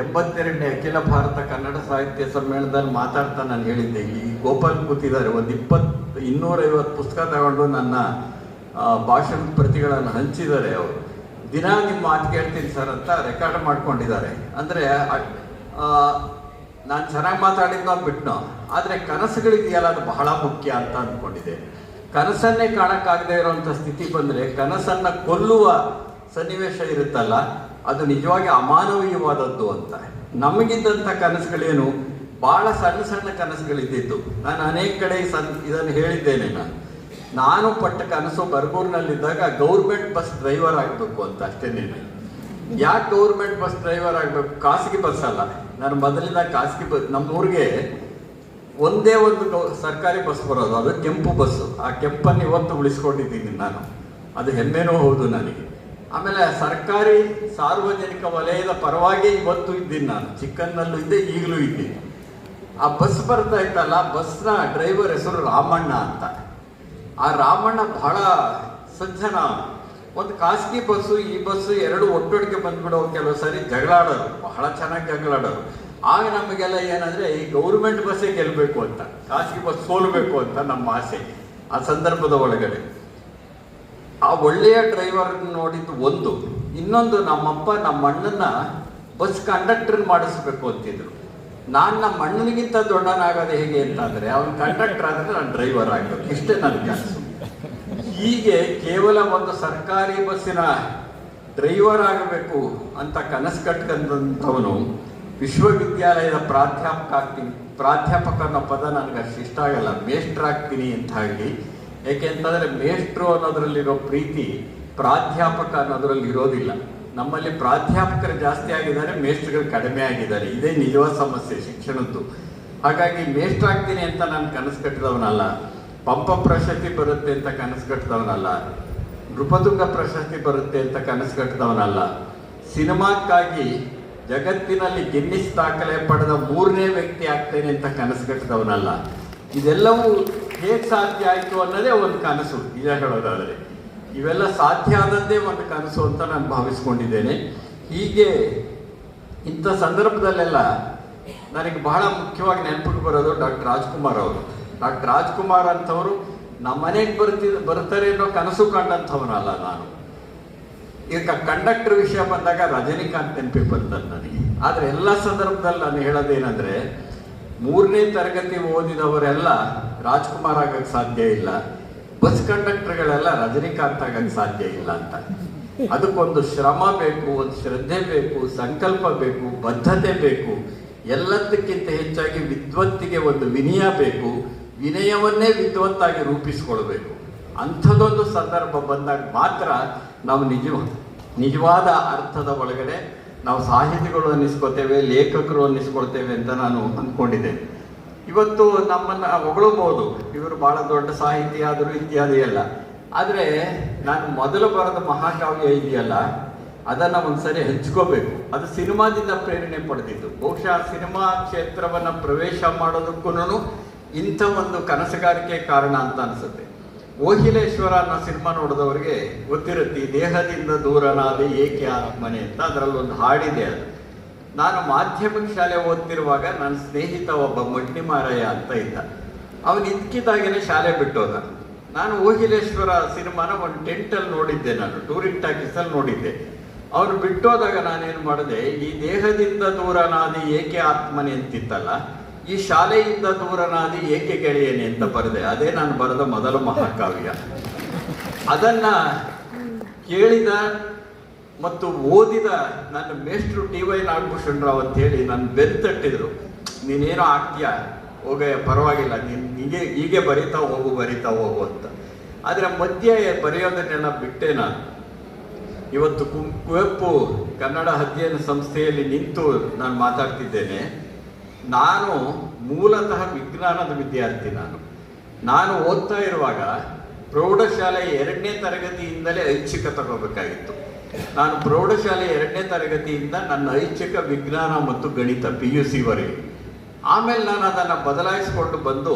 82ನೇ ಅಖಿಲ ಭಾರತ ಕನ್ನಡ ಸಾಹಿತ್ಯ ಸಮ್ಮೇಳನದಲ್ಲಿ ಮಾತಾಡ್ತಾ ನಾನು ಹೇಳಿದ್ದೆ. ಈ ಗೋಪಾಲ್ ಕೂತಿದ್ದಾರೆ, ಒಂದು 250 ಪುಸ್ತಕ ತಗೊಂಡು ನನ್ನ ಭಾಷಣದ ಪ್ರತಿಗಳನ್ನು ಹಂಚಿದ್ದಾರೆ. ಅವರು ದಿನ ನಿಮ್ಮ ಮಾತು ಕೇಳ್ತೀನಿ ಸರ್ ಅಂತ ರೆಕಾರ್ಡ್ ಮಾಡ್ಕೊಂಡಿದ್ದಾರೆ. ಅಂದರೆ ನಾನು ಚೆನ್ನಾಗಿ ಮಾತಾಡಿದ್ನೋ ಬಿಟ್ನೋ, ಆದರೆ ಕನಸುಗಳಿದೆಯಲ್ಲ ಅದು ಬಹಳ ಮುಖ್ಯ ಅಂತ ಅಂದ್ಕೊಂಡಿದ್ದೆ. ಕನಸನ್ನೇ ಕಾಣಕ್ಕಾಗದೇ ಇರುವಂಥ ಸ್ಥಿತಿ ಬಂದರೆ ಕನಸನ್ನು ಕೊಲ್ಲುವ ಸನ್ನಿವೇಶ ಇರುತ್ತಲ್ಲ, ಅದು ನಿಜವಾಗಿ ಅಮಾನವೀಯವಾದದ್ದು ಅಂತ. ನಮಗಿದ್ದಂಥ ಕನಸುಗಳೇನು, ಭಾಳ ಸಣ್ಣ ಸಣ್ಣ ಕನಸುಗಳಿದ್ದಿತ್ತು. ನಾನು ಅನೇಕ ಕಡೆ ಇದನ್ನು ಹೇಳಿದ್ದೇನೆ. ನಾನು ಪಟ್ಟ ಕನಸು ಬರಗೂರಿನಲ್ಲಿದ್ದಾಗ ಗೌರ್ಮೆಂಟ್ ಬಸ್ ಡ್ರೈವರ್ ಆಗಬೇಕು ಅಂತ, ಅಷ್ಟೇನೇನೆ. ಯಾಕೆ ಗೌರ್ಮೆಂಟ್ ಬಸ್ ಡ್ರೈವರ್ ಆಗಬೇಕು? ಖಾಸಗಿ ಬಸ್ ಅಲ್ಲ. ನಾನು ಮೊದಲಿಂದ ಖಾಸಗಿ ಬಸ್, ನಮ್ಮೂರಿಗೆ ಒಂದೇ ಒಂದು ಸರ್ಕಾರಿ ಬಸ್ ಬರೋದು, ಅದು ಕೆಂಪು ಬಸ್ಸು. ಆ ಕೆಂಪನ್ನು ಇವತ್ತು ಉಳಿಸ್ಕೊಂಡಿದ್ದೀನಿ ನಾನು, ಅದು ಹೆಮ್ಮೆನೂ ಹೌದು ನನಗೆ. ಆಮೇಲೆ ಸರ್ಕಾರಿ ಸಾರ್ವಜನಿಕ ವಲಯದ ಪರವಾಗಿ ಇವತ್ತು ಇದ್ದೀನಿ ನಾನು, ಚಿಕ್ಕನ್ನಲ್ಲೂ ಇದ್ದೆ, ಈಗಲೂ ಇದ್ದೀನಿ. ಆ ಬಸ್ ಬರ್ತಾ ಇತ್ತಲ್ಲ, ಬಸ್ನ ಡ್ರೈವರ್ ಹೆಸರು ರಾಮಣ್ಣ ಅಂತ. ಆ ರಾಮಣ್ಣ ಬಹಳ ಸಜ್ಜನ. ಒಂದು ಖಾಸಗಿ ಬಸ್ಸು, ಈ ಬಸ್ಸು ಎರಡು ಒಟ್ಟೊಟ್ಟಿಗೆ ಬಂದ್ಬಿಡೋ, ಕೆಲವು ಸರಿ ಜಗಳಾಡೋರು, ಬಹಳ ಚೆನ್ನಾಗಿ ಜಗಳಾಡೋರು. ಆಗ ನಮಗೆಲ್ಲ ಏನಂದ್ರೆ ಈ ಗೌರ್ಮೆಂಟ್ ಬಸ್ಸೇ ಗೆಲ್ಲಬೇಕು ಅಂತ, ಖಾಸಗಿ ಬಸ್ ಸೋಲಬೇಕು ಅಂತ ನಮ್ಮ ಆಸೆ. ಆ ಸಂದರ್ಭದ ಒಳಗಡೆ ಆ ಒಳ್ಳೆಯ ಡ್ರೈವರ್ ನೋಡಿದ್ದು ಒಂದು. ಇನ್ನೊಂದು, ನಮ್ಮಪ್ಪ ನಮ್ಮ ಅಣ್ಣನ ಬಸ್ ಕಂಡಕ್ಟರ್ ಮಾಡಿಸ್ಬೇಕು ಅಂತಿದ್ರು. ನಾನು ನಮ್ಮ ಅಣ್ಣನಿಗಿಂತ ದೊಡ್ಡನಾಗೋದು ಹೇಗೆ ಅಂತಂದರೆ, ಅವನು ಕಂಡಕ್ಟರ್ ಆದರೆ ನಾನು ಡ್ರೈವರ್ ಆಗಬೇಕು, ಇಷ್ಟೇ ನನ್ನ ಕನಸು. ಹೀಗೆ ಕೇವಲ ಒಂದು ಸರ್ಕಾರಿ ಬಸ್ಸಿನ ಡ್ರೈವರ್ ಆಗಬೇಕು ಅಂತ ಕನಸು ಕಟ್ಕೊಂಡಂಥವನು ವಿಶ್ವವಿದ್ಯಾಲಯದ ಪ್ರಾಧ್ಯಾಪಕ ಅನ್ನೋ ಪದ ನನಗೆ ಅಷ್ಟು ಇಷ್ಟ ಆಗಲ್ಲ. ಮೇಷ್ಟ್ರಾಗ್ತೀನಿ ಅಂತ ಹೇಳಿ. ಏಕೆಂತಂದರೆ ಮೇಷ್ಟ್ರು ಅನ್ನೋದ್ರಲ್ಲಿರೋ ಪ್ರೀತಿ ಪ್ರಾಧ್ಯಾಪಕ ಅನ್ನೋದ್ರಲ್ಲಿ ಇರೋದಿಲ್ಲ. ನಮ್ಮಲ್ಲಿ ಪ್ರಾಧ್ಯಾಪಕರು ಜಾಸ್ತಿ ಆಗಿದ್ದಾರೆ, ಮೇಷ್ಟ್ರುಗಳು ಕಡಿಮೆ ಆಗಿದ್ದಾರೆ. ಇದೇ ನಿಜವಾದ ಸಮಸ್ಯೆ ಶಿಕ್ಷಣದ್ದು. ಹಾಗಾಗಿ ಮೇಷ್ಟ್ರಾಗ್ತೀನಿ ಅಂತ ನಾನು ಕನಸು ಕಟ್ಟಿದವನಲ್ಲ, ಪಂಪ ಪ್ರಶಸ್ತಿ ಬರುತ್ತೆ ಅಂತ ಕನಸು ಕಟ್ಟಿದವನಲ್ಲ, ನೃಪತುಂಗ ಪ್ರಶಸ್ತಿ ಬರುತ್ತೆ ಅಂತ ಕನಸು ಕಟ್ಟಿದವನಲ್ಲ, ಸಿನಿಮಾಕ್ಕಾಗಿ ಜಗತ್ತಿನಲ್ಲಿ ಗಿನ್ನಿಸ್ ದಾಖಲೆ ಪಡೆದ 3ನೇ ವ್ಯಕ್ತಿ ಆಗ್ತೇನೆ ಅಂತ ಕನಸು ಕಟ್ಟಿದವನಲ್ಲ. ಇದೆಲ್ಲವೂ ಹೇಗೆ ಸಾಧ್ಯ ಆಯಿತು ಅನ್ನೋದೇ ಒಂದು ಕನಸು, ನಿಜ ಹೇಳೋದಾದರೆ. ಇವೆಲ್ಲ ಸಾಧ್ಯ ಆದದ್ದೇ ಒಂದು ಕನಸು ಅಂತ ನಾನು ಭಾವಿಸ್ಕೊಂಡಿದ್ದೇನೆ. ಹೀಗೆ ಇಂಥ ಸಂದರ್ಭದಲ್ಲೆಲ್ಲ ನನಗೆ ಬಹಳ ಮುಖ್ಯವಾಗಿ ನೆನಪಿಗೆ ಬರೋದು ಡಾಕ್ಟರ್ ರಾಜ್ಕುಮಾರ್ ಅವರು. ಡಾಕ್ಟರ್ ರಾಜ್ಕುಮಾರ್ ಅಂಥವರು ನಮ್ಮ ಮನೆಗೆ ಬರ್ತಾರೆ ಅನ್ನೋ ಕನಸು ಕಂಡಂಥವನಲ್ಲ ನಾನು. ಈಗ ಕಂಡಕ್ಟರ್ ವಿಷಯ ಬಂದಾಗ ರಜನಿಕಾಂತ್ ನೆನಪಿಗೆ ಬರ್ತದೆ ನನಗೆ. ಆದರೆ ಎಲ್ಲ ಸಂದರ್ಭದಲ್ಲಿ ನಾನು ಹೇಳೋದೇನೆಂದರೆ, 3ನೇ ತರಗತಿ ಓದಿದವರೆಲ್ಲ ರಾಜ್ಕುಮಾರ್ ಆಗಕ್ಕೆ ಸಾಧ್ಯ ಇಲ್ಲ, ಬಸ್ ಕಂಡಕ್ಟರ್ಗಳೆಲ್ಲ ರಜನಿಕಾಂತ್ ಆಗಕ್ಕೆ ಸಾಧ್ಯ ಇಲ್ಲ ಅಂತ. ಅದಕ್ಕೊಂದು ಶ್ರಮ ಬೇಕು, ಒಂದು ಶ್ರದ್ಧೆ ಬೇಕು, ಸಂಕಲ್ಪ ಬೇಕು, ಬದ್ಧತೆ ಬೇಕು. ಎಲ್ಲದಕ್ಕಿಂತ ಹೆಚ್ಚಾಗಿ ವಿದ್ವತ್ತಿಗೆ ಒಂದು ವಿನಯ ಬೇಕು. ವಿನಯವನ್ನೇ ವಿದ್ವತ್ತಾಗಿ ರೂಪಿಸ್ಕೊಳ್ಬೇಕು. ಅಂಥದ್ದೊಂದು ಸಂದರ್ಭ ಬಂದಾಗ ಮಾತ್ರ ನಾವು ನಿಜವಾದ ಅರ್ಥದ ಒಳಗಡೆ ನಾವು ಸಾಹಿತಿಗಳು ಅನ್ನಿಸ್ಕೊತೇವೆ, ಲೇಖಕರು ಅನ್ನಿಸ್ಕೊಳ್ತೇವೆ ಅಂತ ನಾನು ಅಂದ್ಕೊಂಡಿದ್ದೇನೆ. ಇವತ್ತು ನಮ್ಮನ್ನು ಹೊಗಳಬಹುದು, ಇವರು ಬಹಳ ದೊಡ್ಡ ಸಾಹಿತಿ ಆದರೂ ಇತ್ಯಾದಿ ಎಲ್ಲ. ಆದರೆ ನಾನು ಮೊದಲು ಬರೆದ ಮಹಾಕಾವ್ಯ ಇದೆಯಲ್ಲ, ಅದನ್ನು ಒಂದ್ಸರಿ ಹಂಚ್ಕೋಬೇಕು. ಅದು ಸಿನಿಮಾದಿಂದ ಪ್ರೇರಣೆ ಪಡೆದಿದ್ದು. ಬಹುಶಃ ಸಿನಿಮಾ ಕ್ಷೇತ್ರವನ್ನು ಪ್ರವೇಶ ಮಾಡೋದಕ್ಕೂ ಇಂಥ ಒಂದು ಕನಸುಗಾರಿಕೆ ಕಾರಣ ಅಂತ ಅನಿಸುತ್ತೆ. ಓಹಿಲೇಶ್ವರ ಅನ್ನೋ ಸಿನಿಮಾ ನೋಡಿದವರಿಗೆ ಗೊತ್ತಿರುತ್ತೆ, ದೇಹದಿಂದ ದೂರನಾದೆ ಏಕೆ ಆತ್ಮನೆ ಅಂತ ಅದರಲ್ಲಿ ಒಂದು ಹಾಡಿದೆ. ಅದು ನಾನು ಮಾಧ್ಯಮಿಕ ಶಾಲೆ ಓದ್ತಿರುವಾಗ ನನ್ನ ಸ್ನೇಹಿತ ಒಬ್ಬ ಮಡ್ನಿಮಾರಯ್ಯ ಅಂತ ಇದ್ದ. ಅವನು ಇದ್ಕಿದ್ದಾಗೇನೆ ಶಾಲೆ ಬಿಟ್ಟೋದ. ನಾನು ಓಹಿಲೇಶ್ವರ ಸಿನಿಮಾನ ಒಂದು ಟೆಂಟಲ್ಲಿ ನೋಡಿದ್ದೆ, ನಾನು ಟೂರಿಂಗ್ ಟಾಕೀಸಲ್ಲಿ ನೋಡಿದ್ದೆ. ಅವನು ಬಿಟ್ಟೋದಾಗ ನಾನೇನು ಮಾಡಿದೆ, ಈ ದೇಹದಿಂದ ದೂರನಾದಿ ಏಕೆ ಆತ್ಮನೆ ಅಂತಿತ್ತಲ್ಲ, ಈ ಶಾಲೆಯಿಂದ ದೂರನಾದಿ ಏಕೆ ಗೆಳೆಯನೆ ಅಂತ ಬರೆದೆ. ಅದೇ ನಾನು ಬರೆದ ಮೊದಲ ಮಹಾಕಾವ್ಯ. ಅದನ್ನ ಕೇಳಿದ ಮತ್ತು ಓದಿದ ನನ್ನ ಮೇಷ್ಟ್ರು TY ನಾಗಭೂಷಣ್ ರಾವ್ ಅಂತ ಹೇಳಿ ನನ್ನ ಬೆಂತಟ್ಟಿದ್ರು. ನೀನೇನೋ ಆಗ್ತೀಯ, ಹೋಗಯ್ಯ ಪರವಾಗಿಲ್ಲ, ಹೀಗೆ ಬರಿತಾ ಹೋಗು ಅಂತ. ಆದರೆ ಮಧ್ಯೆ ಬರೆಯೋದನ್ನೆಲ್ಲ ಬಿಟ್ಟೆ ನಾನು. ಇವತ್ತು ಕುವೆಂಪು ಕನ್ನಡ ಅಧ್ಯಯನ ಸಂಸ್ಥೆಯಲ್ಲಿ ನಿಂತು ನಾನು ಮಾತಾಡ್ತಿದ್ದೇನೆ. ನಾನು ಮೂಲತಃ ವಿಜ್ಞಾನದ ವಿದ್ಯಾರ್ಥಿ. ನಾನು ಓದ್ತಾ ಇರುವಾಗ ಪ್ರೌಢಶಾಲೆ 2ನೇ ತರಗತಿಯಿಂದಲೇ ಐಚ್ಛಿಕ ತಗೋಬೇಕಾಗಿತ್ತು. ನಾನು ಪ್ರೌಢಶಾಲೆ 2ನೇ ತರಗತಿಯಿಂದ ನನ್ನ ಐಚ್ಛಿಕ ವಿಜ್ಞಾನ ಮತ್ತು ಗಣಿತ PUC-ವರೆಗೆ. ಆಮೇಲೆ ನಾನು ಅದನ್ನು ಬದಲಾಯಿಸಿಕೊಂಡು ಬಂದು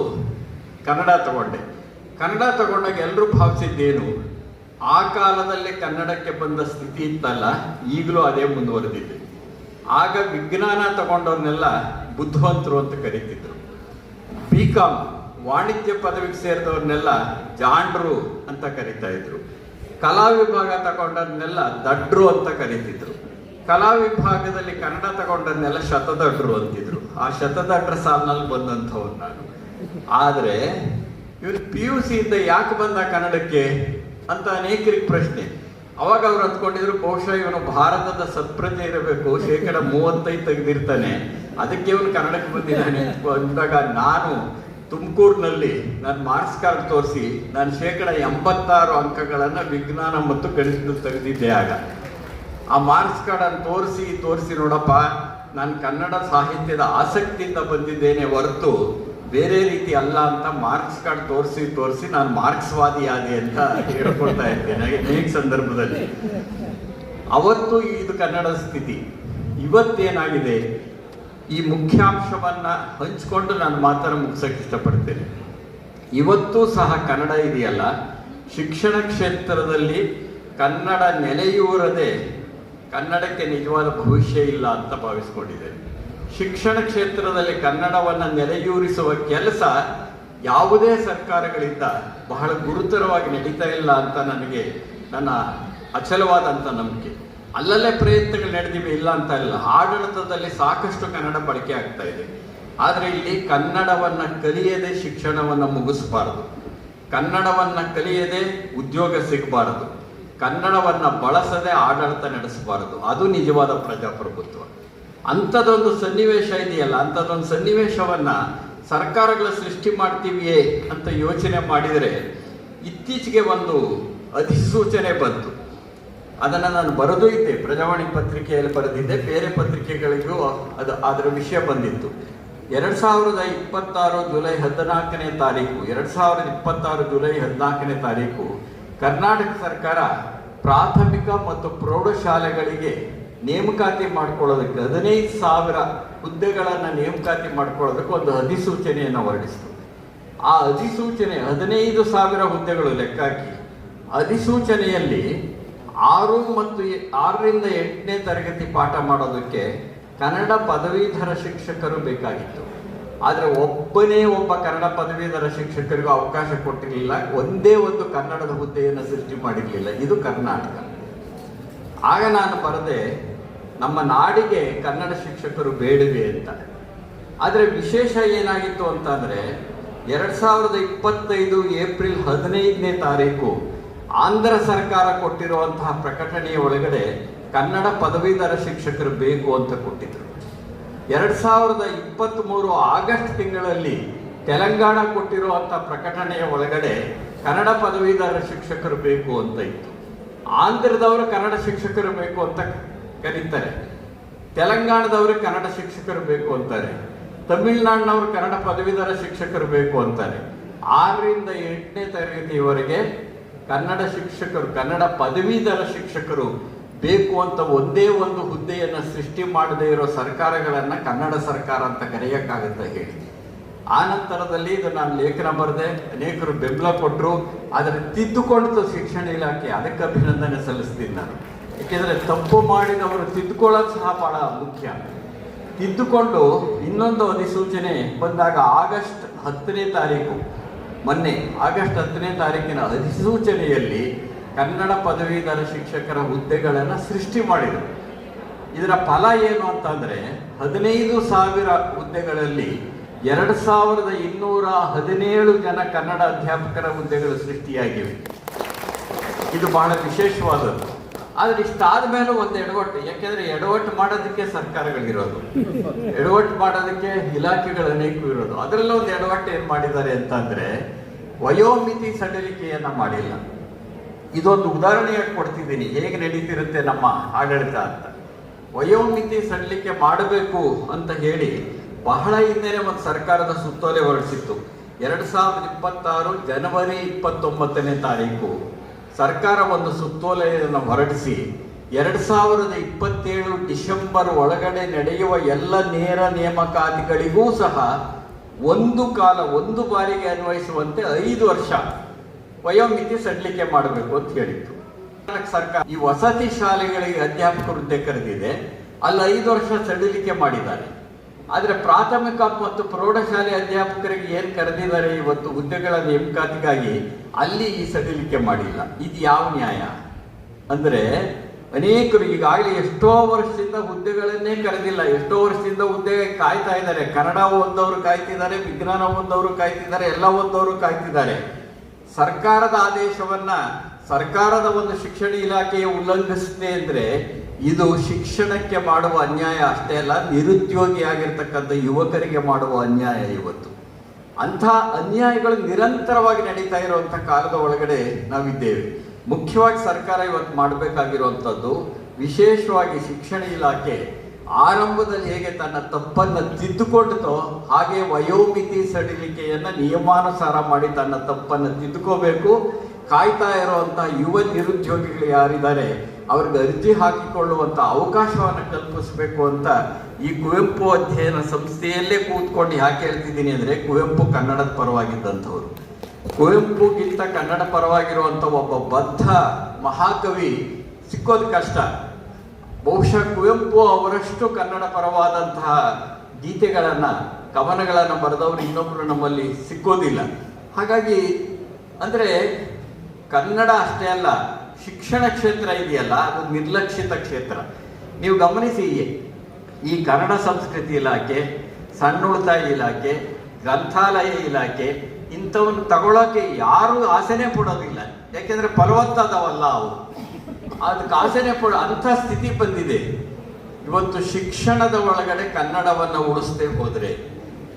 ಕನ್ನಡ ತಗೊಂಡೆ. ಕನ್ನಡ ತಗೊಂಡಾಗ ಎಲ್ಲರೂ ಭಾವಿಸಿದ್ದೇನು, ಆ ಕಾಲದಲ್ಲಿ ಕನ್ನಡಕ್ಕೆ ಬಂದ ಸ್ಥಿತಿ ಇತ್ತಲ್ಲ, ಈಗಲೂ ಅದೇ ಮುಂದುವರೆದಿದೆ. ಆಗ ವಿಜ್ಞಾನ ತಗೊಂಡವ್ರನ್ನೆಲ್ಲ ಬುದ್ಧಿವಂತರು ಅಂತ ಕರೀತಿದ್ರು. BCom ವಾಣಿಜ್ಯ ಪದವಿಗೆ ಸೇರಿದವ್ರನ್ನೆಲ್ಲ ಜಾಂಡ್ರು ಅಂತ ಕರೀತಾ ಇದ್ರು. ಕಲಾ ವಿಭಾಗ ತಗೊಂಡವ್ರನ್ನೆಲ್ಲ ದಡ್ರು ಅಂತ ಕರೀತಿದ್ರು. ಕಲಾ ವಿಭಾಗದಲ್ಲಿ ಕನ್ನಡ ತಗೊಂಡವ್ರನ್ನೆಲ್ಲ ಶತದಡ್ರು ಅಂತಿದ್ರು. ಆ ಶತದಡ್ರ ಸಾಲಿನಲ್ಲಿ ಬಂದಂಥವ್ರು ನಾನು. ಆದರೆ ಇವ್ರು PUC ಇಂದ ಯಾಕೆ ಬಂದ ಕನ್ನಡಕ್ಕೆ ಅಂತ ಅನೇಕರಿಗೆ ಪ್ರಶ್ನೆ. ಅವಾಗ ಅವ್ರು ಅಂದ್ಕೊಂಡಿದ್ರು ಬಹುಶಃ ಇವನು ಭಾರತದ ಸತ್ಪ್ರಜೆ ಇರಬೇಕು, 35% ತೆಗೆದಿರ್ತಾನೆ, ಅದಕ್ಕೆ ಇವನು ಕನ್ನಡಕ್ಕೆ ಬಂದಿದ್ದಾನೆ ಅಂದಾಗ ನಾನು ತುಮಕೂರಿನಲ್ಲಿ ನನ್ನ ಮಾರ್ಕ್ಸ್ ಕಾರ್ಡ್ ತೋರಿಸಿ ನಾನು 86 ಅಂಕಗಳನ್ನು ವಿಜ್ಞಾನ ಮತ್ತು ಗಣಿತ ತೆಗೆದಿದ್ದೆ. ಆಗ ಆ ಮಾರ್ಕ್ಸ್ ಕಾರ್ಡನ್ನು ತೋರಿಸಿ ನೋಡಪ್ಪ, ನಾನು ಕನ್ನಡ ಸಾಹಿತ್ಯದ ಆಸಕ್ತಿಯಿಂದ ಬಂದಿದ್ದೇನೆ ಹೊರತು ಬೇರೆ ರೀತಿ ಅಲ್ಲ ಅಂತ ಮಾರ್ಕ್ಸ್ ಕಾರ್ಡ್ ತೋರಿಸಿ ನಾನು ಮಾರ್ಕ್ಸ್ವಾದಿ ಆದೆ ಅಂತ ಹೇಳ್ಕೊಳ್ತಾ ಇದ್ದೇನೆ ಅನೇಕ ಸಂದರ್ಭದಲ್ಲಿ. ಅವತ್ತು ಇದು ಕನ್ನಡದ ಸ್ಥಿತಿ. ಇವತ್ತೇನಾಗಿದೆ, ಈ ಮುಖ್ಯಾಂಶವನ್ನ ಹಂಚಿಕೊಂಡು ನಾನು ಮಾತನ್ನು ಮುಗಿಸೋಕೆ ಇಷ್ಟಪಡ್ತೇನೆ. ಇವತ್ತು ಸಹ ಕನ್ನಡ ಇದೆಯಲ್ಲ, ಶಿಕ್ಷಣ ಕ್ಷೇತ್ರದಲ್ಲಿ ಕನ್ನಡ ನೆಲೆಯೂರದೆ ಕನ್ನಡಕ್ಕೆ ನಿಜವಾದ ಭವಿಷ್ಯ ಇಲ್ಲ ಅಂತ ಭಾವಿಸ್ಕೊಂಡಿದ್ದೇನೆ. ಶಿಕ್ಷಣ ಕ್ಷೇತ್ರದಲ್ಲಿ ಕನ್ನಡವನ್ನು ನೆಲೆಯೂರಿಸುವ ಕೆಲಸ ಯಾವುದೇ ಸರ್ಕಾರಗಳಿಂದ ಬಹಳ ಗುರುತರವಾಗಿ ನಡೀತಾ ಇಲ್ಲ ಅಂತ ನನಗೆ ನನ್ನ ಅಚಲವಾದಂಥ ನಂಬಿಕೆ. ಅಲ್ಲಲ್ಲೇ ಪ್ರಯತ್ನಗಳು ನಡೆದಿವೆ, ಇಲ್ಲ ಅಂತ ಇಲ್ಲ. ಆಡಳಿತದಲ್ಲಿ ಸಾಕಷ್ಟು ಕನ್ನಡ ಬಳಕೆ ಆಗ್ತಾ ಇದೆ. ಆದರೆ ಇಲ್ಲಿ ಕನ್ನಡವನ್ನು ಕಲಿಯದೆ ಶಿಕ್ಷಣವನ್ನು ಮುಗಿಸಬಾರದು, ಕನ್ನಡವನ್ನು ಕಲಿಯದೆ ಉದ್ಯೋಗ ಸಿಗಬಾರದು, ಕನ್ನಡವನ್ನು ಬಳಸದೆ ಆಡಳಿತ ನಡೆಸಬಾರದು. ಅದು ನಿಜವಾದ ಪ್ರಜಾಪ್ರಭುತ್ವ. ಅಂಥದ್ದೊಂದು ಸನ್ನಿವೇಶ ಇದೆಯಲ್ಲ, ಅಂಥದ್ದೊಂದು ಸನ್ನಿವೇಶವನ್ನು ಸರ್ಕಾರಗಳ ಸೃಷ್ಟಿ ಮಾಡ್ತೀವಿಯೇ ಅಂತ ಯೋಚನೆ ಮಾಡಿದರೆ ಇತ್ತೀಚೆಗೆ ಒಂದು ಅಧಿಸೂಚನೆ ಬಂತು. ಅದನ್ನು ನಾನು ಬರೆದೂ ಇದ್ದೆ, ಪ್ರಜಾವಾಣಿ ಪತ್ರಿಕೆಯಲ್ಲಿ ಬರೆದಿದ್ದೆ, ಬೇರೆ ಪತ್ರಿಕೆಗಳಿಗೂ ಅದರ ವಿಷಯ ಬಂದಿತ್ತು. 2026 ಜುಲೈ 14ನೇ ತಾರೀಕು 2026 ಜುಲೈ 14ನೇ ತಾರೀಕು ಕರ್ನಾಟಕ ಸರ್ಕಾರ ಪ್ರಾಥಮಿಕ ಮತ್ತು ಪ್ರೌಢಶಾಲೆಗಳಿಗೆ ನೇಮಕಾತಿ ಮಾಡ್ಕೊಳ್ಳೋದಕ್ಕೆ 15,000 ಹುದ್ದೆಗಳನ್ನು ನೇಮಕಾತಿ ಮಾಡ್ಕೊಳ್ಳೋದಕ್ಕೆ ಒಂದು ಅಧಿಸೂಚನೆಯನ್ನು ಹೊರಡಿಸಿತು. ಆ ಅಧಿಸೂಚನೆ 15,000 ಹುದ್ದೆಗಳು ಲೆಕ್ಕಾಕಿ. ಅಧಿಸೂಚನೆಯಲ್ಲಿ 6 ಮತ್ತು 6ರಿಂದ 8ನೇ ತರಗತಿ ಪಾಠ ಮಾಡೋದಕ್ಕೆ ಕನ್ನಡ ಪದವೀಧರ ಶಿಕ್ಷಕರು ಬೇಕಾಗಿತ್ತು. ಆದರೆ ಒಬ್ಬ ಕನ್ನಡ ಪದವೀಧರ ಶಿಕ್ಷಕರಿಗೂ ಅವಕಾಶ ಕೊಟ್ಟಿರಲಿಲ್ಲ. ಒಂದೇ ಒಂದು ಕನ್ನಡದ ಹುದ್ದೆಯನ್ನು ಸೃಷ್ಟಿ ಮಾಡಿರಲಿಲ್ಲ. ಇದು ಕರ್ನಾಟಕ. ಆಗ ನಾನು ಬರದೆ ನಮ್ಮ ನಾಡಿಗೆ ಕನ್ನಡ ಶಿಕ್ಷಕರು ಬೇಡವೆ ಅಂತ. ಆದರೆ ವಿಶೇಷ ಏನಾಗಿತ್ತು ಅಂತಂದರೆ 2025 ಏಪ್ರಿಲ್ 15ನೇ ತಾರೀಕು ಆಂಧ್ರ ಸರ್ಕಾರ ಕೊಟ್ಟಿರುವಂತಹ ಪ್ರಕಟಣೆಯ ಒಳಗಡೆ ಕನ್ನಡ ಪದವೀಧರ ಶಿಕ್ಷಕರು ಬೇಕು ಅಂತ ಕೊಟ್ಟಿದ್ರು. 2023 ಆಗಸ್ಟ್ ತಿಂಗಳಲ್ಲಿ ತೆಲಂಗಾಣ ಕೊಟ್ಟಿರುವಂಥ ಪ್ರಕಟಣೆಯ ಒಳಗಡೆ ಕನ್ನಡ ಪದವೀಧರ ಶಿಕ್ಷಕರು ಬೇಕು ಅಂತ ಇತ್ತು. ಆಂಧ್ರದವರು ಕನ್ನಡ ಶಿಕ್ಷಕರು ಬೇಕು ಅಂತ ಕರೀತಾರೆ, ತೆಲಂಗಾಣದವರು ಕನ್ನಡ ಶಿಕ್ಷಕರು ಬೇಕು ಅಂತಾರೆ, ತಮಿಳುನಾಡಿನವರು ಕನ್ನಡ ಪದವೀಧರ ಶಿಕ್ಷಕರು ಬೇಕು ಅಂತಾರೆ. 6ರಿಂದ 8ನೇ ತರಗತಿಯವರೆಗೆ ಕನ್ನಡ ಶಿಕ್ಷಕರು, ಕನ್ನಡ ಪದವೀಧರ ಶಿಕ್ಷಕರು ಬೇಕು ಅಂತ ಒಂದೇ ಒಂದು ಹುದ್ದೆಯನ್ನು ಸೃಷ್ಟಿ ಮಾಡದೇ ಇರೋ ಸರ್ಕಾರಗಳನ್ನು ಕನ್ನಡ ಸರ್ಕಾರ ಅಂತ ಕರೆಯೋಕ್ಕಾಗುತ್ತೆ ಹೇಳಿ. ಆ ನಂತರದಲ್ಲಿ ಇದು ನಾನು ಲೇಖನ ಬರೆದೆ, ಅನೇಕರು ಬೆಂಬಲ ಕೊಟ್ಟರು. ಆದರೆ ತಿದ್ದುಕೊಂಡು ಶಿಕ್ಷಣ ಇಲಾಖೆ, ಅದಕ್ಕೆ ಅಭಿನಂದನೆ ಸಲ್ಲಿಸ್ತೀನಿ ನಾನು. ಏಕೆಂದರೆ ತಪ್ಪು ಮಾಡಿದವರು ತಿದ್ದುಕೊಳ್ಳೋದು ಸಹ ಬಹಳ ಮುಖ್ಯ. ತಿದ್ದುಕೊಂಡು ಇನ್ನೊಂದು ಅಧಿಸೂಚನೆ ಬಂದಾಗ ಆಗಸ್ಟ್ 10ನೇ ತಾರೀಕು, ಮೊನ್ನೆ ಆಗಸ್ಟ್ 10ನೇ ತಾರೀಕಿನ ಅಧಿಸೂಚನೆಯಲ್ಲಿ ಕನ್ನಡ ಪದವೀಧರ ಶಿಕ್ಷಕರ ಹುದ್ದೆಗಳನ್ನು ಸೃಷ್ಟಿ ಮಾಡಿದರು. ಇದರ ಫಲ ಏನು ಅಂತಂದರೆ 15,000 ಹುದ್ದೆಗಳಲ್ಲಿ 2,217 ಜನ ಕನ್ನಡ ಅಧ್ಯಾಪಕರ ಹುದ್ದೆಗಳು ಸೃಷ್ಟಿಯಾಗಿವೆ. ಇದು ಬಹಳ ವಿಶೇಷವಾದದ್ದು. ಆದರೆ ಇಷ್ಟಾದ ಮೇಲೂ ಒಂದು ಎಡವಟ್ಟು, ಯಾಕೆಂದರೆ ಎಡವಟ್ಟು ಮಾಡೋದಕ್ಕೆ ಸರ್ಕಾರಗಳಿರೋದು, ಎಡವಟ್ಟು ಮಾಡೋದಕ್ಕೆ ಇಲಾಖೆಗಳು ಅನೇಕ ಇರೋದು. ಅದರಲ್ಲೂ ಒಂದು ಎಡವಟ್ಟು ಏನು ಮಾಡಿದ್ದಾರೆ ಅಂತಂದರೆ ವಯೋಮಿತಿ ಸಡಿಲಿಕೆಯನ್ನು ಮಾಡಿಲ್ಲ. ಇದೊಂದು ಉದಾಹರಣೆಯಾಗಿ ಕೊಡ್ತಿದ್ದೀನಿ ಹೇಗೆ ನಡೀತಿರುತ್ತೆ ನಮ್ಮ ಆಡಳಿತ ಅಂತ. ವಯೋಮಿತಿ ಸಡಿಲಿಕೆ ಮಾಡಬೇಕು ಅಂತ ಹೇಳಿ ಬಹಳ ಹಿಂದೆನೇ ಒಂದು ಸರ್ಕಾರದ ಸುತ್ತೋಲೆ ಹೊರಡಿಸಿತ್ತು. 2026 ಜನವರಿ 29ನೇ ತಾರೀಕು ಸರ್ಕಾರ ಒಂದು ಸುತ್ತೋಲೆಯನ್ನು ಹೊರಡಿಸಿ 2027 ಡಿಸೆಂಬರ್ ಒಳಗಡೆ ನಡೆಯುವ ಎಲ್ಲ ನೇರ ನೇಮಕಾತಿಗಳಿಗೂ ಸಹ ಒಂದು ಬಾರಿಗೆ ಅನ್ವಯಿಸುವಂತೆ 5 ವರ್ಷ ವಯೋಮಿತಿ ಸಡಿಲಿಕೆ ಮಾಡಬೇಕು ಅಂತ ಹೇಳಿತ್ತು ಸರ್ಕಾರ. ಈ ವಸತಿ ಶಾಲೆಗಳಿಗೆ ಅಧ್ಯಾಪಕರ ಹುದ್ದೆ ಕರೆದಿದೆ, ಅಲ್ಲಿ 5 ವರ್ಷ ಸಡಿಲಿಕೆ ಮಾಡಿದ್ದಾರೆ. ಆದರೆ ಪ್ರಾಥಮಿಕ ಮತ್ತು ಪ್ರೌಢಶಾಲೆ ಅಧ್ಯಾಪಕರಿಗೆ ಏನು ಕರೆದಿದ್ದಾರೆ ಇವತ್ತು ಹುದ್ದೆಗಳ ನೇಮಕಾತಿಗಾಗಿ, ಅಲ್ಲಿ ಈ ಸಡಿಲಿಕೆ ಮಾಡಿಲ್ಲ. ಇದು ಯಾವ ನ್ಯಾಯ? ಅಂದರೆ ಅನೇಕರು ಈಗಾಗಲೇ ಎಷ್ಟೋ ವರ್ಷದಿಂದ ಹುದ್ದೆಗಳನ್ನೇ ಕರೆದಿಲ್ಲ, ಎಷ್ಟೋ ವರ್ಷದಿಂದ ಹುದ್ದೆಗೆ ಕಾಯ್ತಾ ಇದ್ದಾರೆ. ಕನ್ನಡ ಓದೋರು ಕಾಯ್ತಿದ್ದಾರೆ, ವಿಜ್ಞಾನ ಓದೋರು ಕಾಯ್ತಿದ್ದಾರೆ, ಎಲ್ಲ ಓದೋರು ಕಾಯ್ತಿದ್ದಾರೆ. ಸರ್ಕಾರದ ಆದೇಶವನ್ನ ಸರ್ಕಾರದ ಒಂದು ಶಿಕ್ಷಣ ಇಲಾಖೆಯ ಉಲ್ಲಂಘಿಸಿದೆ ಅಂದ್ರೆ ಇದು ಶಿಕ್ಷಣಕ್ಕೆ ಮಾಡುವ ಅನ್ಯಾಯ ಅಷ್ಟೇ ಅಲ್ಲ, ನಿರುದ್ಯೋಗಿಯಾಗಿರ್ತಕ್ಕಂಥ ಯುವಕರಿಗೆ ಮಾಡುವ ಅನ್ಯಾಯ ಇವತ್ತು. ಅಂಥ ಅನ್ಯಾಯಗಳು ನಿರಂತರವಾಗಿ ನಡೀತಾ ಇರುವಂಥ ಕಾಲದ ಒಳಗಡೆ ನಾವಿದ್ದೇವೆ. ಮುಖ್ಯವಾಗಿ ಸರ್ಕಾರ ಇವತ್ತು ಮಾಡಬೇಕಾಗಿರುವಂಥದ್ದು, ವಿಶೇಷವಾಗಿ ಶಿಕ್ಷಣ ಇಲಾಖೆ ಆರಂಭದಲ್ಲಿ ಹೇಗೆ ತನ್ನ ತಪ್ಪನ್ನು ತಿದ್ದುಕೊಂಡಿತೋ ಹಾಗೆ ವಯೋಮಿತಿ ಸಡಿಲಿಕೆಯನ್ನು ನಿಯಮಾನುಸಾರ ಮಾಡಿ ತನ್ನ ತಪ್ಪನ್ನು ತಿದ್ದುಕೋಬೇಕು. ಕಾಯ್ತಾ ಇರುವಂಥ ಯುವ ನಿರುದ್ಯೋಗಿಗಳು ಯಾರಿದ್ದಾರೆ ಅವ್ರಿಗೆ ಅರ್ಜಿ ಹಾಕಿಕೊಳ್ಳುವಂಥ ಅವಕಾಶವನ್ನು ಕಲ್ಪಿಸಬೇಕು ಅಂತ ಈ ಕುವೆಂಪು ಅಧ್ಯಯನ ಸಂಸ್ಥೆಯಲ್ಲೇ ಕೂತ್ಕೊಂಡು ಯಾಕೆ ಹೇಳ್ತಿದ್ದೀನಿ ಅಂದರೆ, ಕುವೆಂಪು ಕನ್ನಡದ ಪರವಾಗಿದ್ದಂಥವ್ರು. ಕುವೆಂಪುಗಿಂತ ಕನ್ನಡ ಪರವಾಗಿರುವಂಥ ಒಬ್ಬ ಬದ್ಧ ಮಹಾಕವಿ ಸಿಕ್ಕೋದು ಕಷ್ಟ. ಬಹುಶಃ ಕುವೆಂಪು ಅವರಷ್ಟು ಕನ್ನಡ ಪರವಾದಂತಹ ಗೀತೆಗಳನ್ನು, ಕವನಗಳನ್ನು ಬರೆದವರು ಇನ್ನೊಬ್ಬರು ನಮ್ಮಲ್ಲಿ ಸಿಕ್ಕೋದಿಲ್ಲ. ಹಾಗಾಗಿ ಅಂದರೆ ಕನ್ನಡ ಅಷ್ಟೇ ಅಲ್ಲ, ಶಿಕ್ಷಣ ಕ್ಷೇತ್ರ ಇದೆಯಲ್ಲ ಅದು ನಿರ್ಲಕ್ಷಿತ ಕ್ಷೇತ್ರ. ನೀವು ಗಮನಿಸಿ, ಈ ಕನ್ನಡ ಸಂಸ್ಕೃತಿ ಇಲಾಖೆ, ಸಣ್ಣ ಉಳಿತಾಯ ಇಲಾಖೆ, ಗ್ರಂಥಾಲಯ ಇಲಾಖೆ ಇಂಥವನ್ನು ತಗೊಳ್ಳೋಕೆ ಯಾರೂ ಆಸೆನೇ ಪಡೋದಿಲ್ಲ. ಯಾಕೆಂದರೆ ಫಲವತ್ತಾದವಲ್ಲ ಅವು, ಅದಕ್ಕೆ ಆಸೆನೇ ಅಂಥ ಸ್ಥಿತಿ ಬಂದಿದೆ ಇವತ್ತು. ಶಿಕ್ಷಣದ ಒಳಗಡೆ ಕನ್ನಡವನ್ನು ಉಳಿಸದೆ ಹೋದರೆ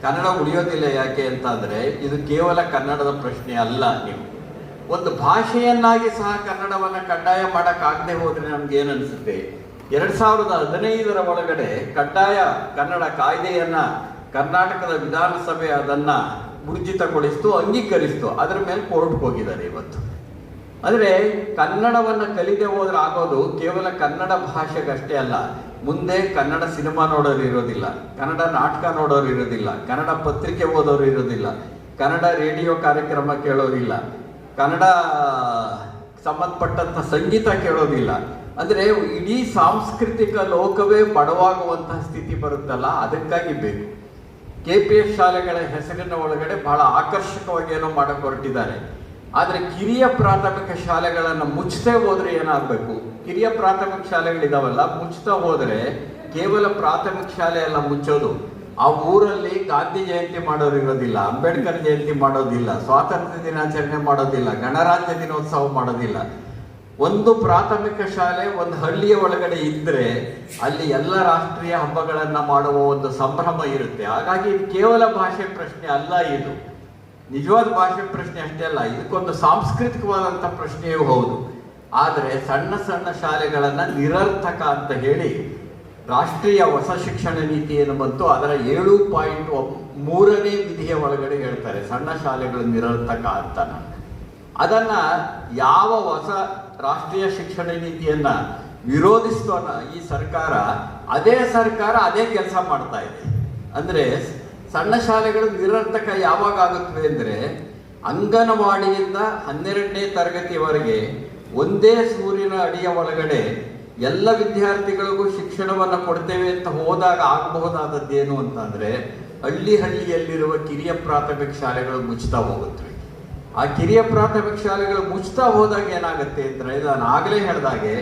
ಕನ್ನಡ ಉಳಿಯೋದಿಲ್ಲ. ಯಾಕೆ ಅಂತ ಅಂದರೆ ಇದು ಕೇವಲ ಕನ್ನಡದ ಪ್ರಶ್ನೆ ಅಲ್ಲ. ನೀವು ಒಂದು ಭಾಷೆಯನ್ನಾಗಿ ಸಹ ಕನ್ನಡವನ್ನು ಕಡ್ಡಾಯ ಮಾಡೋಕ್ಕಾಗದೆ ಹೋದರೆ ನಮ್ಗೆ ಏನು ಅನಿಸುತ್ತೆ, 2015ರ ಒಳಗಡೆ ಕಡ್ಡಾಯ ಕನ್ನಡ ಕಾಯ್ದೆಯನ್ನು ಕರ್ನಾಟಕದ ವಿಧಾನಸಭೆ ಅದನ್ನು ಊರ್ಜಿತಗೊಳಿಸ್ತು, ಅಂಗೀಕರಿಸ್ತು. ಅದರ ಮೇಲೆ ಕೋರ್ಟ್ಗೆ ಹೋಗಿದ್ದಾರೆ ಇವತ್ತು. ಅಂದರೆ ಕನ್ನಡವನ್ನು ಕಲಿದೆ ಹೋದ್ರೆ ಆಗೋದು ಕೇವಲ ಕನ್ನಡ ಭಾಷೆಗಷ್ಟೇ ಅಲ್ಲ, ಮುಂದೆ ಕನ್ನಡ ಸಿನಿಮಾ ನೋಡೋರು ಇರೋದಿಲ್ಲ, ಕನ್ನಡ ನಾಟಕ ನೋಡೋರು ಇರೋದಿಲ್ಲ, ಕನ್ನಡ ಪತ್ರಿಕೆ ಓದೋರು ಇರೋದಿಲ್ಲ, ಕನ್ನಡ ರೇಡಿಯೋ ಕಾರ್ಯಕ್ರಮ ಕೇಳೋರಿಲ್ಲ, ಕನ್ನಡ ಸಂಬಂಧಪಟ್ಟಂಥ ಸಂಗೀತ ಕೇಳೋದಿಲ್ಲ. ಅಂದರೆ ಇಡೀ ಸಾಂಸ್ಕೃತಿಕ ಲೋಕವೇ ಬಡವಾಗುವಂತಹ ಸ್ಥಿತಿ ಬರುತ್ತಲ್ಲ, ಅದಕ್ಕಾಗಿ ಬೇಕು. KPS ಶಾಲೆಗಳ ಹೆಸರಿನ ಒಳಗಡೆ ಬಹಳ ಆಕರ್ಷಕವಾಗಿ ಏನೋ ಮಾಡಕ್ಕೆ ಹೊರಟಿದ್ದಾರೆ. ಆದರೆ ಕಿರಿಯ ಪ್ರಾಥಮಿಕ ಶಾಲೆಗಳನ್ನು ಮುಚ್ಚದೆ ಹೋದ್ರೆ ಏನಾಗಬೇಕು? ಕಿರಿಯ ಪ್ರಾಥಮಿಕ ಶಾಲೆಗಳಿದಾವಲ್ಲ, ಮುಚ್ತಾ ಹೋದರೆ ಕೇವಲ ಪ್ರಾಥಮಿಕ ಶಾಲೆ ಎಲ್ಲ ಮುಚ್ಚೋದು. ಆ ಊರಲ್ಲಿ ಗಾಂಧಿ ಜಯಂತಿ ಮಾಡೋರು ಇರೋದಿಲ್ಲ, ಅಂಬೇಡ್ಕರ್ ಜಯಂತಿ ಮಾಡೋದಿಲ್ಲ, ಸ್ವಾತಂತ್ರ್ಯ ದಿನಾಚರಣೆ ಮಾಡೋದಿಲ್ಲ, ಗಣರಾಜ್ಯ ದಿನೋತ್ಸವ ಮಾಡೋದಿಲ್ಲ. ಒಂದು ಪ್ರಾಥಮಿಕ ಶಾಲೆ ಒಂದು ಹಳ್ಳಿಯ ಒಳಗಡೆ ಇದ್ದರೆ ಅಲ್ಲಿ ಎಲ್ಲ ರಾಷ್ಟ್ರೀಯ ಹಬ್ಬಗಳನ್ನು ಮಾಡುವ ಒಂದು ಸಂಭ್ರಮ ಇರುತ್ತೆ. ಹಾಗಾಗಿ ಇದು ಕೇವಲ ಭಾಷೆ ಪ್ರಶ್ನೆ ಅಲ್ಲ, ಇದು ನಿಜವಾದ ಭಾಷೆ ಪ್ರಶ್ನೆ ಅಷ್ಟೇ ಅಲ್ಲ, ಇದಕ್ಕೊಂದು ಸಾಂಸ್ಕೃತಿಕವಾದಂಥ ಪ್ರಶ್ನೆಯೂ ಹೌದು. ಆದರೆ ಸಣ್ಣ ಸಣ್ಣ ಶಾಲೆಗಳನ್ನು ನಿರರ್ಥಕ ಅಂತ ಹೇಳಿ ರಾಷ್ಟ್ರೀಯ ಹೊಸ ಶಿಕ್ಷಣ ನೀತಿಯನ್ನು ಬಂತು, ಅದರ 7.3ನೇ ವಿಧಿಯ ಒಳಗಡೆ ಹೇಳ್ತಾರೆ ಸಣ್ಣ ಶಾಲೆಗಳು ನಿರರ್ಥಕ ಅಂತ. ಅದನ್ನ ಯಾವ ಹೊಸ ರಾಷ್ಟ್ರೀಯ ಶಿಕ್ಷಣ ನೀತಿಯನ್ನ ವಿರೋಧಿಸ್ತೋನ ಈ ಸರ್ಕಾರ, ಅದೇ ಕೆಲಸ ಮಾಡ್ತಾ ಇದೆ. ಅಂದ್ರೆ ಸಣ್ಣ ಶಾಲೆಗಳು ನಿರರ್ಥಕ ಯಾವಾಗ ಆಗುತ್ತವೆ ಅಂದರೆ, ಅಂಗನವಾಡಿಯಿಂದ 12ನೇ ತರಗತಿಯವರೆಗೆ ಒಂದೇ ಸೂರಿನ ಅಡಿಯ ಒಳಗಡೆ ಎಲ್ಲ ವಿದ್ಯಾರ್ಥಿಗಳಿಗೂ ಶಿಕ್ಷಣವನ್ನು ಕೊಡ್ತೇವೆ ಅಂತ ಹೋದಾಗ ಆಗಬಹುದಾದದ್ದೇನು ಅಂತಂದ್ರೆ, ಹಳ್ಳಿಯಲ್ಲಿರುವ ಕಿರಿಯ ಪ್ರಾಥಮಿಕ ಶಾಲೆಗಳು ಮುಚ್ತಾ ಹೋಗುತ್ತವೆ. ಆ ಕಿರಿಯ ಪ್ರಾಥಮಿಕ ಶಾಲೆಗಳು ಮುಚ್ತಾ ಹೋದಾಗ ಏನಾಗುತ್ತೆ ಅಂದರೆ, ನಾನು ಆಗಲೇ ಹೇಳಿದಾಗೆ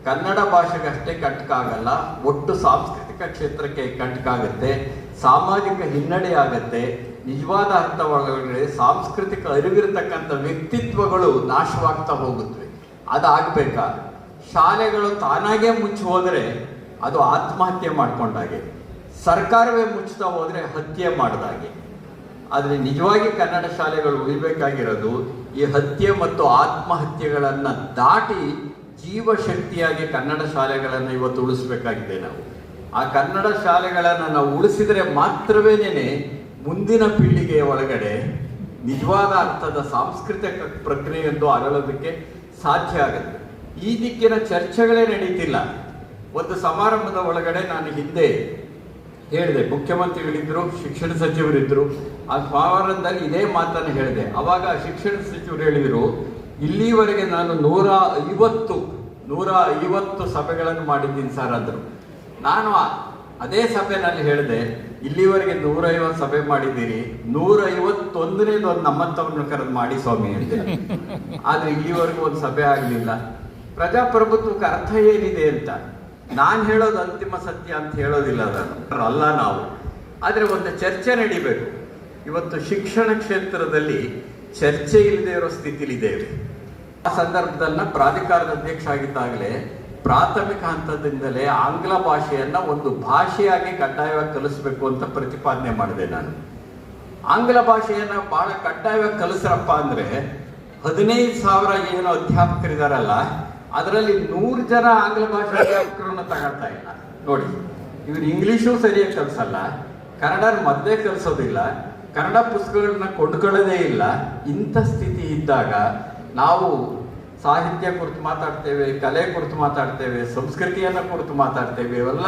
ಕನ್ನಡ ಭಾಷೆಗಷ್ಟೇ ಕಂಟಕ ಆಗಲ್ಲ, ಒಟ್ಟು ಸಾಂಸ್ಕೃತಿಕ ಕ್ಷೇತ್ರಕ್ಕೆ ಕಂಟಕ ಆಗುತ್ತೆ, ಸಾಮಾಜಿಕ ಹಿನ್ನಡೆ ಆಗುತ್ತೆ. ನಿಜವಾದ ಅರ್ಥ ಒಳಗಡೆ ಸಾಂಸ್ಕೃತಿಕ ಅರಿವಿರತಕ್ಕಂಥ ವ್ಯಕ್ತಿತ್ವಗಳು ನಾಶವಾಗ್ತಾ ಹೋಗುತ್ತವೆ. ಅದಾಗಬೇಕಾ? ಶಾಲೆಗಳು ತಾನಾಗೇ ಮುಚ್ಚಿ ಹೋದರೆ ಅದು ಆತ್ಮಹತ್ಯೆ ಮಾಡ್ಕೊಂಡಾಗೆ, ಸರ್ಕಾರವೇ ಮುಚ್ಚುತ್ತಾ ಹೋದರೆ ಹತ್ಯೆ ಮಾಡಿದಾಗೆ. ಆದರೆ ನಿಜವಾಗಿ ಕನ್ನಡ ಶಾಲೆಗಳು ಉಳಿಬೇಕಾಗಿರೋದು ಈ ಹತ್ಯೆ ಮತ್ತು ಆತ್ಮಹತ್ಯೆಗಳನ್ನು ದಾಟಿ ಜೀವಶಕ್ತಿಯಾಗಿ ಕನ್ನಡ ಶಾಲೆಗಳನ್ನು ಇವತ್ತು ಉಳಿಸ್ಬೇಕಾಗಿದೆ. ನಾವು ಆ ಕನ್ನಡ ಶಾಲೆಗಳನ್ನು ನಾವು ಉಳಿಸಿದರೆ ಮಾತ್ರವೇನೇ ಮುಂದಿನ ಪೀಳಿಗೆಯ ಒಳಗಡೆ ನಿಜವಾದ ಅರ್ಥದ ಸಾಂಸ್ಕೃತಿಕ ಪ್ರಕ್ರಿಯೆಯೊಂದು ಅರಳೋದಕ್ಕೆ ಸಾಧ್ಯ ಆಗುತ್ತೆ. ಈ ದಿಕ್ಕಿನ ಚರ್ಚೆಗಳೇ ನಡೀತಿಲ್ಲ. ಒಂದು ಸಮಾರಂಭದ ಒಳಗಡೆ ನಾನು ಹಿಂದೆ ಹೇಳಿದೆ, ಮುಖ್ಯಮಂತ್ರಿಗಳಿದ್ರು, ಶಿಕ್ಷಣ ಸಚಿವರಿದ್ರು. ಆ ಸಮಾರಂಭದಲ್ಲಿ ಇದೇ ಮಾತನ್ನು ಹೇಳಿದೆ. ಅವಾಗ ಶಿಕ್ಷಣ ಸಚಿವರು ಹೇಳಿದರು, ಇಲ್ಲಿವರೆಗೆ ನಾನು 150 ಸಭೆಗಳನ್ನು ಮಾಡಿದ್ದೀನಿ ಸರ್ ಅಂದರು. ನಾನು ಅದೇ ಸಭೆನಲ್ಲಿ ಹೇಳಿದೆ, ಇಲ್ಲಿವರೆಗೆ 150 ಸಭೆ ಮಾಡಿದ್ದೀರಿ, 151ನೇದು ಒಂದು ನಮ್ಮಂಥವ್ರನ್ನ ಕರೆದು ಮಾಡಿ ಸ್ವಾಮಿ ಅಂತೆ. ಆದರೆ ಇಲ್ಲಿವರೆಗೂ ಒಂದು ಸಭೆ ಆಗಲಿಲ್ಲ. ಪ್ರಜಾಪ್ರಭುತ್ವಕ್ಕೆ ಅರ್ಥ ಏನಿದೆ ಅಂತ ನಾನು ಹೇಳೋದು ಅಂತಿಮ ಸತ್ಯ ಅಂತ ಹೇಳೋದಿಲ್ಲ, ಅಲ್ಲ ನಾವು. ಆದರೆ ಒಂದು ಚರ್ಚೆ ನಡಿಬೇಕು. ಇವತ್ತು ಶಿಕ್ಷಣ ಕ್ಷೇತ್ರದಲ್ಲಿ ಚರ್ಚೆ ಇಲ್ಲದೆ ಇರೋ ಸ್ಥಿತಿಲಿದ್ದೇವೆ. ಆ ಸಂದರ್ಭದನ್ನ ಪ್ರಾಧಿಕಾರದ ಅಧ್ಯಕ್ಷ ಆಗಿದ್ದಾಗಲೇ ಪ್ರಾಥಮಿಕ ಹಂತದಿಂದಲೇ ಆಂಗ್ಲ ಭಾಷೆಯನ್ನ ಒಂದು ಭಾಷೆಯಾಗಿ ಕಡ್ಡಾಯವಾಗಿ ಕಲಿಸ್ಬೇಕು ಅಂತ ಪ್ರತಿಪಾದನೆ ಮಾಡಿದೆ ನಾನು. ಆಂಗ್ಲ ಭಾಷೆಯನ್ನ ಬಹಳ ಕಡ್ಡಾಯವಾಗಿ ಕಲಿಸ್ರಪ್ಪ ಅಂದ್ರೆ 15,000 ಏನು ಅಧ್ಯಾಪಕರಿದಾರಲ್ಲ, ಅದರಲ್ಲಿ 100 ಜನ ಆಂಗ್ಲ ಭಾಷೆ ಅಧ್ಯಾಪಕರನ್ನ ತಗೊಳ್ತಾ ಇಲ್ಲ ನೋಡಿ. ಇವ್ರು ಇಂಗ್ಲಿಷು ಸರಿಯಾಗಿ ಕಲಿಸಲ್ಲ, ಕನ್ನಡ ಮದ್ದೇ ಕಲಿಸೋದಿಲ್ಲ, ಕನ್ನಡ ಪುಸ್ತಕಗಳನ್ನ ಕೊಂಡ್ಕೊಳ್ಳೋದೇ ಇಲ್ಲ. ಇಂಥ ಸ್ಥಿತಿ ಇದ್ದಾಗ ನಾವು ಸಾಹಿತ್ಯ ಕುರಿತು ಮಾತಾಡ್ತೇವೆ, ಕಲೆ ಕುರಿತು ಮಾತಾಡ್ತೇವೆ, ಸಂಸ್ಕೃತಿಯನ್ನ ಕುರಿತು ಮಾತಾಡ್ತೇವೆ, ಇವೆಲ್ಲ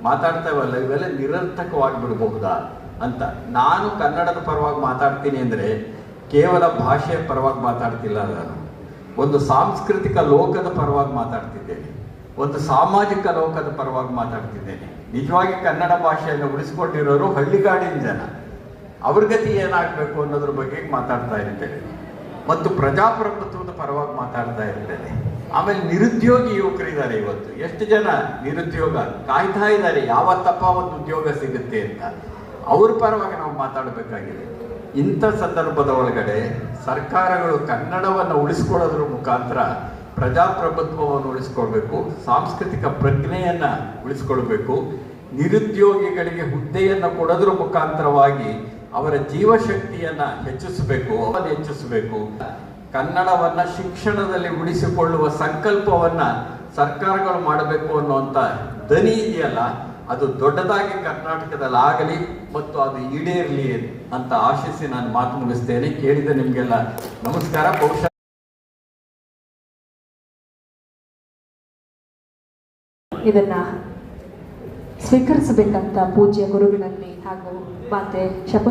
ಮಾತಾಡ್ತೇವಲ್ಲ, ಇವೆಲ್ಲ ನಿರರ್ಥಕವಾಗಿ ಬಿಡಬಹುದಾ ಅಂತ. ನಾನು ಕನ್ನಡದ ಪರವಾಗಿ ಮಾತಾಡ್ತೀನಿ ಅಂದರೆ ಕೇವಲ ಭಾಷೆಯ ಪರವಾಗಿ ಮಾತಾಡ್ತಿಲ್ಲ, ನಾನು ಒಂದು ಸಾಂಸ್ಕೃತಿಕ ಲೋಕದ ಪರವಾಗಿ ಮಾತಾಡ್ತಿದ್ದೇನೆ, ಒಂದು ಸಾಮಾಜಿಕ ಲೋಕದ ಪರವಾಗಿ ಮಾತಾಡ್ತಿದ್ದೇನೆ. ನಿಜವಾಗಿ ಕನ್ನಡ ಭಾಷೆಯನ್ನು ಉಳಿಸ್ಕೊಂಡಿರೋರು ಹಳ್ಳಿಗಾಡಿನ ಜನ, ಅವ್ರ ಗತಿ ಏನಾಗಬೇಕು ಅನ್ನೋದ್ರ ಬಗ್ಗೆ ಮಾತಾಡ್ತಾ ಇರ್ತೇನೆ. ಮತ್ತು ಪ್ರಜಾಪ್ರಭುತ್ವದ ಪರವಾಗಿ ಮಾತಾಡ್ತಾ ಇರ್ತೇನೆ. ಆಮೇಲೆ ನಿರುದ್ಯೋಗಿ ಯುವಕರಿದ್ದಾರೆ. ಇವತ್ತು ಎಷ್ಟು ಜನ ನಿರುದ್ಯೋಗ ಕಾಯ್ತಾ ಇದ್ದಾರೆ, ಯಾವತ್ತಪ್ಪ ಒಂದು ಉದ್ಯೋಗ ಸಿಗುತ್ತೆ ಅಂತ. ಅವ್ರ ಪರವಾಗಿ ನಾವು ಮಾತಾಡಬೇಕಾಗಿದೆ. ಇಂಥ ಸಂದರ್ಭದ ಒಳಗಡೆ ಸರ್ಕಾರಗಳು ಕನ್ನಡವನ್ನು ಉಳಿಸ್ಕೊಳ್ಳೋದ್ರ ಮುಖಾಂತರ ಪ್ರಜಾಪ್ರಭುತ್ವವನ್ನು ಉಳಿಸ್ಕೊಳ್ಬೇಕು, ಸಾಂಸ್ಕೃತಿಕ ಪ್ರಜ್ಞೆಯನ್ನ ಉಳಿಸ್ಕೊಳ್ಬೇಕು, ನಿರುದ್ಯೋಗಿಗಳಿಗೆ ಹುದ್ದೆಯನ್ನು ಕೊಡೋದ್ರ ಮುಖಾಂತರವಾಗಿ ಅವರ ಜೀವಶಕ್ತಿಯನ್ನ ಹೆಚ್ಚಿಸಬೇಕು. ಕನ್ನಡವನ್ನ ಶಿಕ್ಷಣದಲ್ಲಿ ಉಳಿಸಿಕೊಳ್ಳುವ ಸಂಕಲ್ಪವನ್ನ ಸರ್ಕಾರಗಳು ಮಾಡಬೇಕು ಅನ್ನುವಂಥ ದನಿ ಇದೆಯಲ್ಲ, ಅದು ದೊಡ್ಡದಾಗಿ ಕರ್ನಾಟಕದಲ್ಲಿ ಆಗಲಿ ಮತ್ತು ಅದು ಈಡೇರಲಿ ಅಂತ ಆಶಿಸಿ ನಾನು ಮಾತು ಮುಗಿಸ್ತೇನೆ. ಕೇಳಿದ ನಿಮಗೆಲ್ಲ ನಮಸ್ಕಾರ. ಬಹುಶಃ ಇದನ್ನ ಸ್ವೀಕರಿಸಬೇಕಂತ ಪೂಜ್ಯ ಗುರುಗಳಲ್ಲಿ ಹಾಗೂ ಮಾತೆ ಶಪ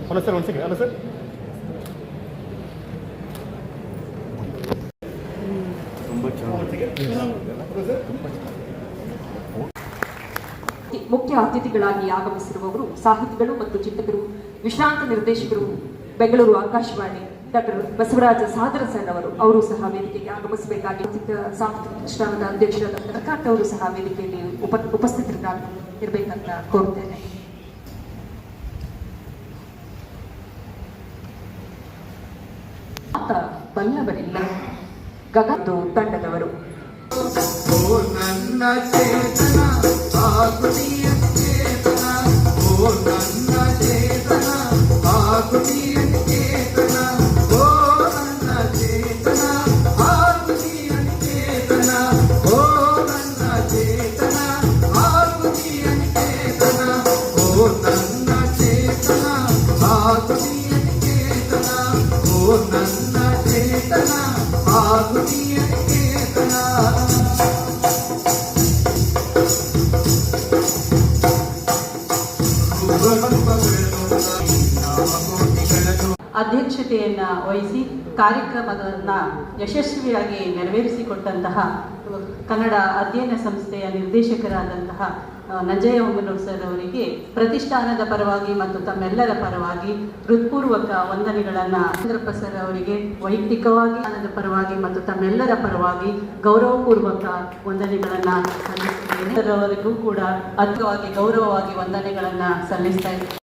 Hello sir, once again. Hello sir. ಮುಖ್ಯ ಅತಿಥಿಗಳಾಗಿ ಆಗಮಿಸಿರುವವರು ಸಾಹಿತಿಗಳು ಮತ್ತು ಚಿಂತಕರು, ವಿಶ್ರಾಂತ ನಿರ್ದೇಶಕರು, ಬೆಂಗಳೂರು ಆಕಾಶವಾಣಿ ಡಾಕ್ಟರ್ ಬಸವರಾಜ ಸಾದರ ಸರ್ ಅವರು ಸಹ ವೇದಿಕೆಗೆ ಆಗಮಿಸಬೇಕಾಗಿ ಸಾಂಸ್ಕೃತಿಕ ಪ್ರತಿಷ್ಠಾನದ ಅಧ್ಯಕ್ಷರಾದ ಪ್ರಕಾಶ್ ಅವರು ಸಹ ವೇದಿಕೆಯಲ್ಲಿ ಉಪಸ್ಥಿತರಿರಬೇಕಂತ ಕೋರುತ್ತೇನೆ. ಬಲ್ಲವರಿಲ್ಲ ಗಗನದು ತಂಡದವರು. ನನ್ನ ಚೇತನ ಆಗುಣಿಯ ಚೇತನ, ಓ ನನ್ನ ಚೇತನ ಆಗುಣಿಯ ಚೇತನ, ಓ ನನ್ನ ಚೇತನ ಆಗುಣಿಯ ಚೇತನ, ಓ ನನ್ನ ಚೇತನ ಆಗುಣಿಯ ಚೇತನ, ಓ ನನ್ನ ಚೇತನ ಆಗುಣಿಯ ಚೇತನ, ಓ ನನ್ನ ಚೇತನ ಆಗುಣಿಯ ಚೇತನ. ಅಧ್ಯಕ್ಷತೆಯನ್ನು ವಹಿಸಿ ಕಾರ್ಯಕ್ರಮವನ್ನು ಯಶಸ್ವಿಯಾಗಿ ನೆರವೇರಿಸಿಕೊಟ್ಟಂತಹ ಕನ್ನಡ ಅಧ್ಯಯನ ಸಂಸ್ಥೆಯ ನಿರ್ದೇಶಕರಾದಂತಹ ನಂಜಯ್ಯ ಹೊಂಗನೂರು ಸರ್ ಅವರಿಗೆ ಪ್ರತಿಷ್ಠಾನದ ಪರವಾಗಿ ಮತ್ತು ತಮ್ಮೆಲ್ಲರ ಪರವಾಗಿ ಹೃತ್ಪೂರ್ವಕ ವಂದನೆಗಳನ್ನು, ಚಂದ್ರಪ್ಪ ಸರ್ ಅವರಿಗೆ ವೈಯಕ್ತಿಕವಾಗಿ ಸ್ಥಾನದ ಪರವಾಗಿ ಮತ್ತು ತಮ್ಮೆಲ್ಲರ ಪರವಾಗಿ ಗೌರವಪೂರ್ವಕ ವಂದನೆಗಳನ್ನು ಸಲ್ಲಿಸುತ್ತೇನೆ. ಅವರಿಗೂ ಕೂಡ ಅರ್ಥವಾಗಿ ಗೌರವವಾಗಿ ವಂದನೆಗಳನ್ನು ಸಲ್ಲಿಸ್ತಾ ಇದ್ದೇನೆ.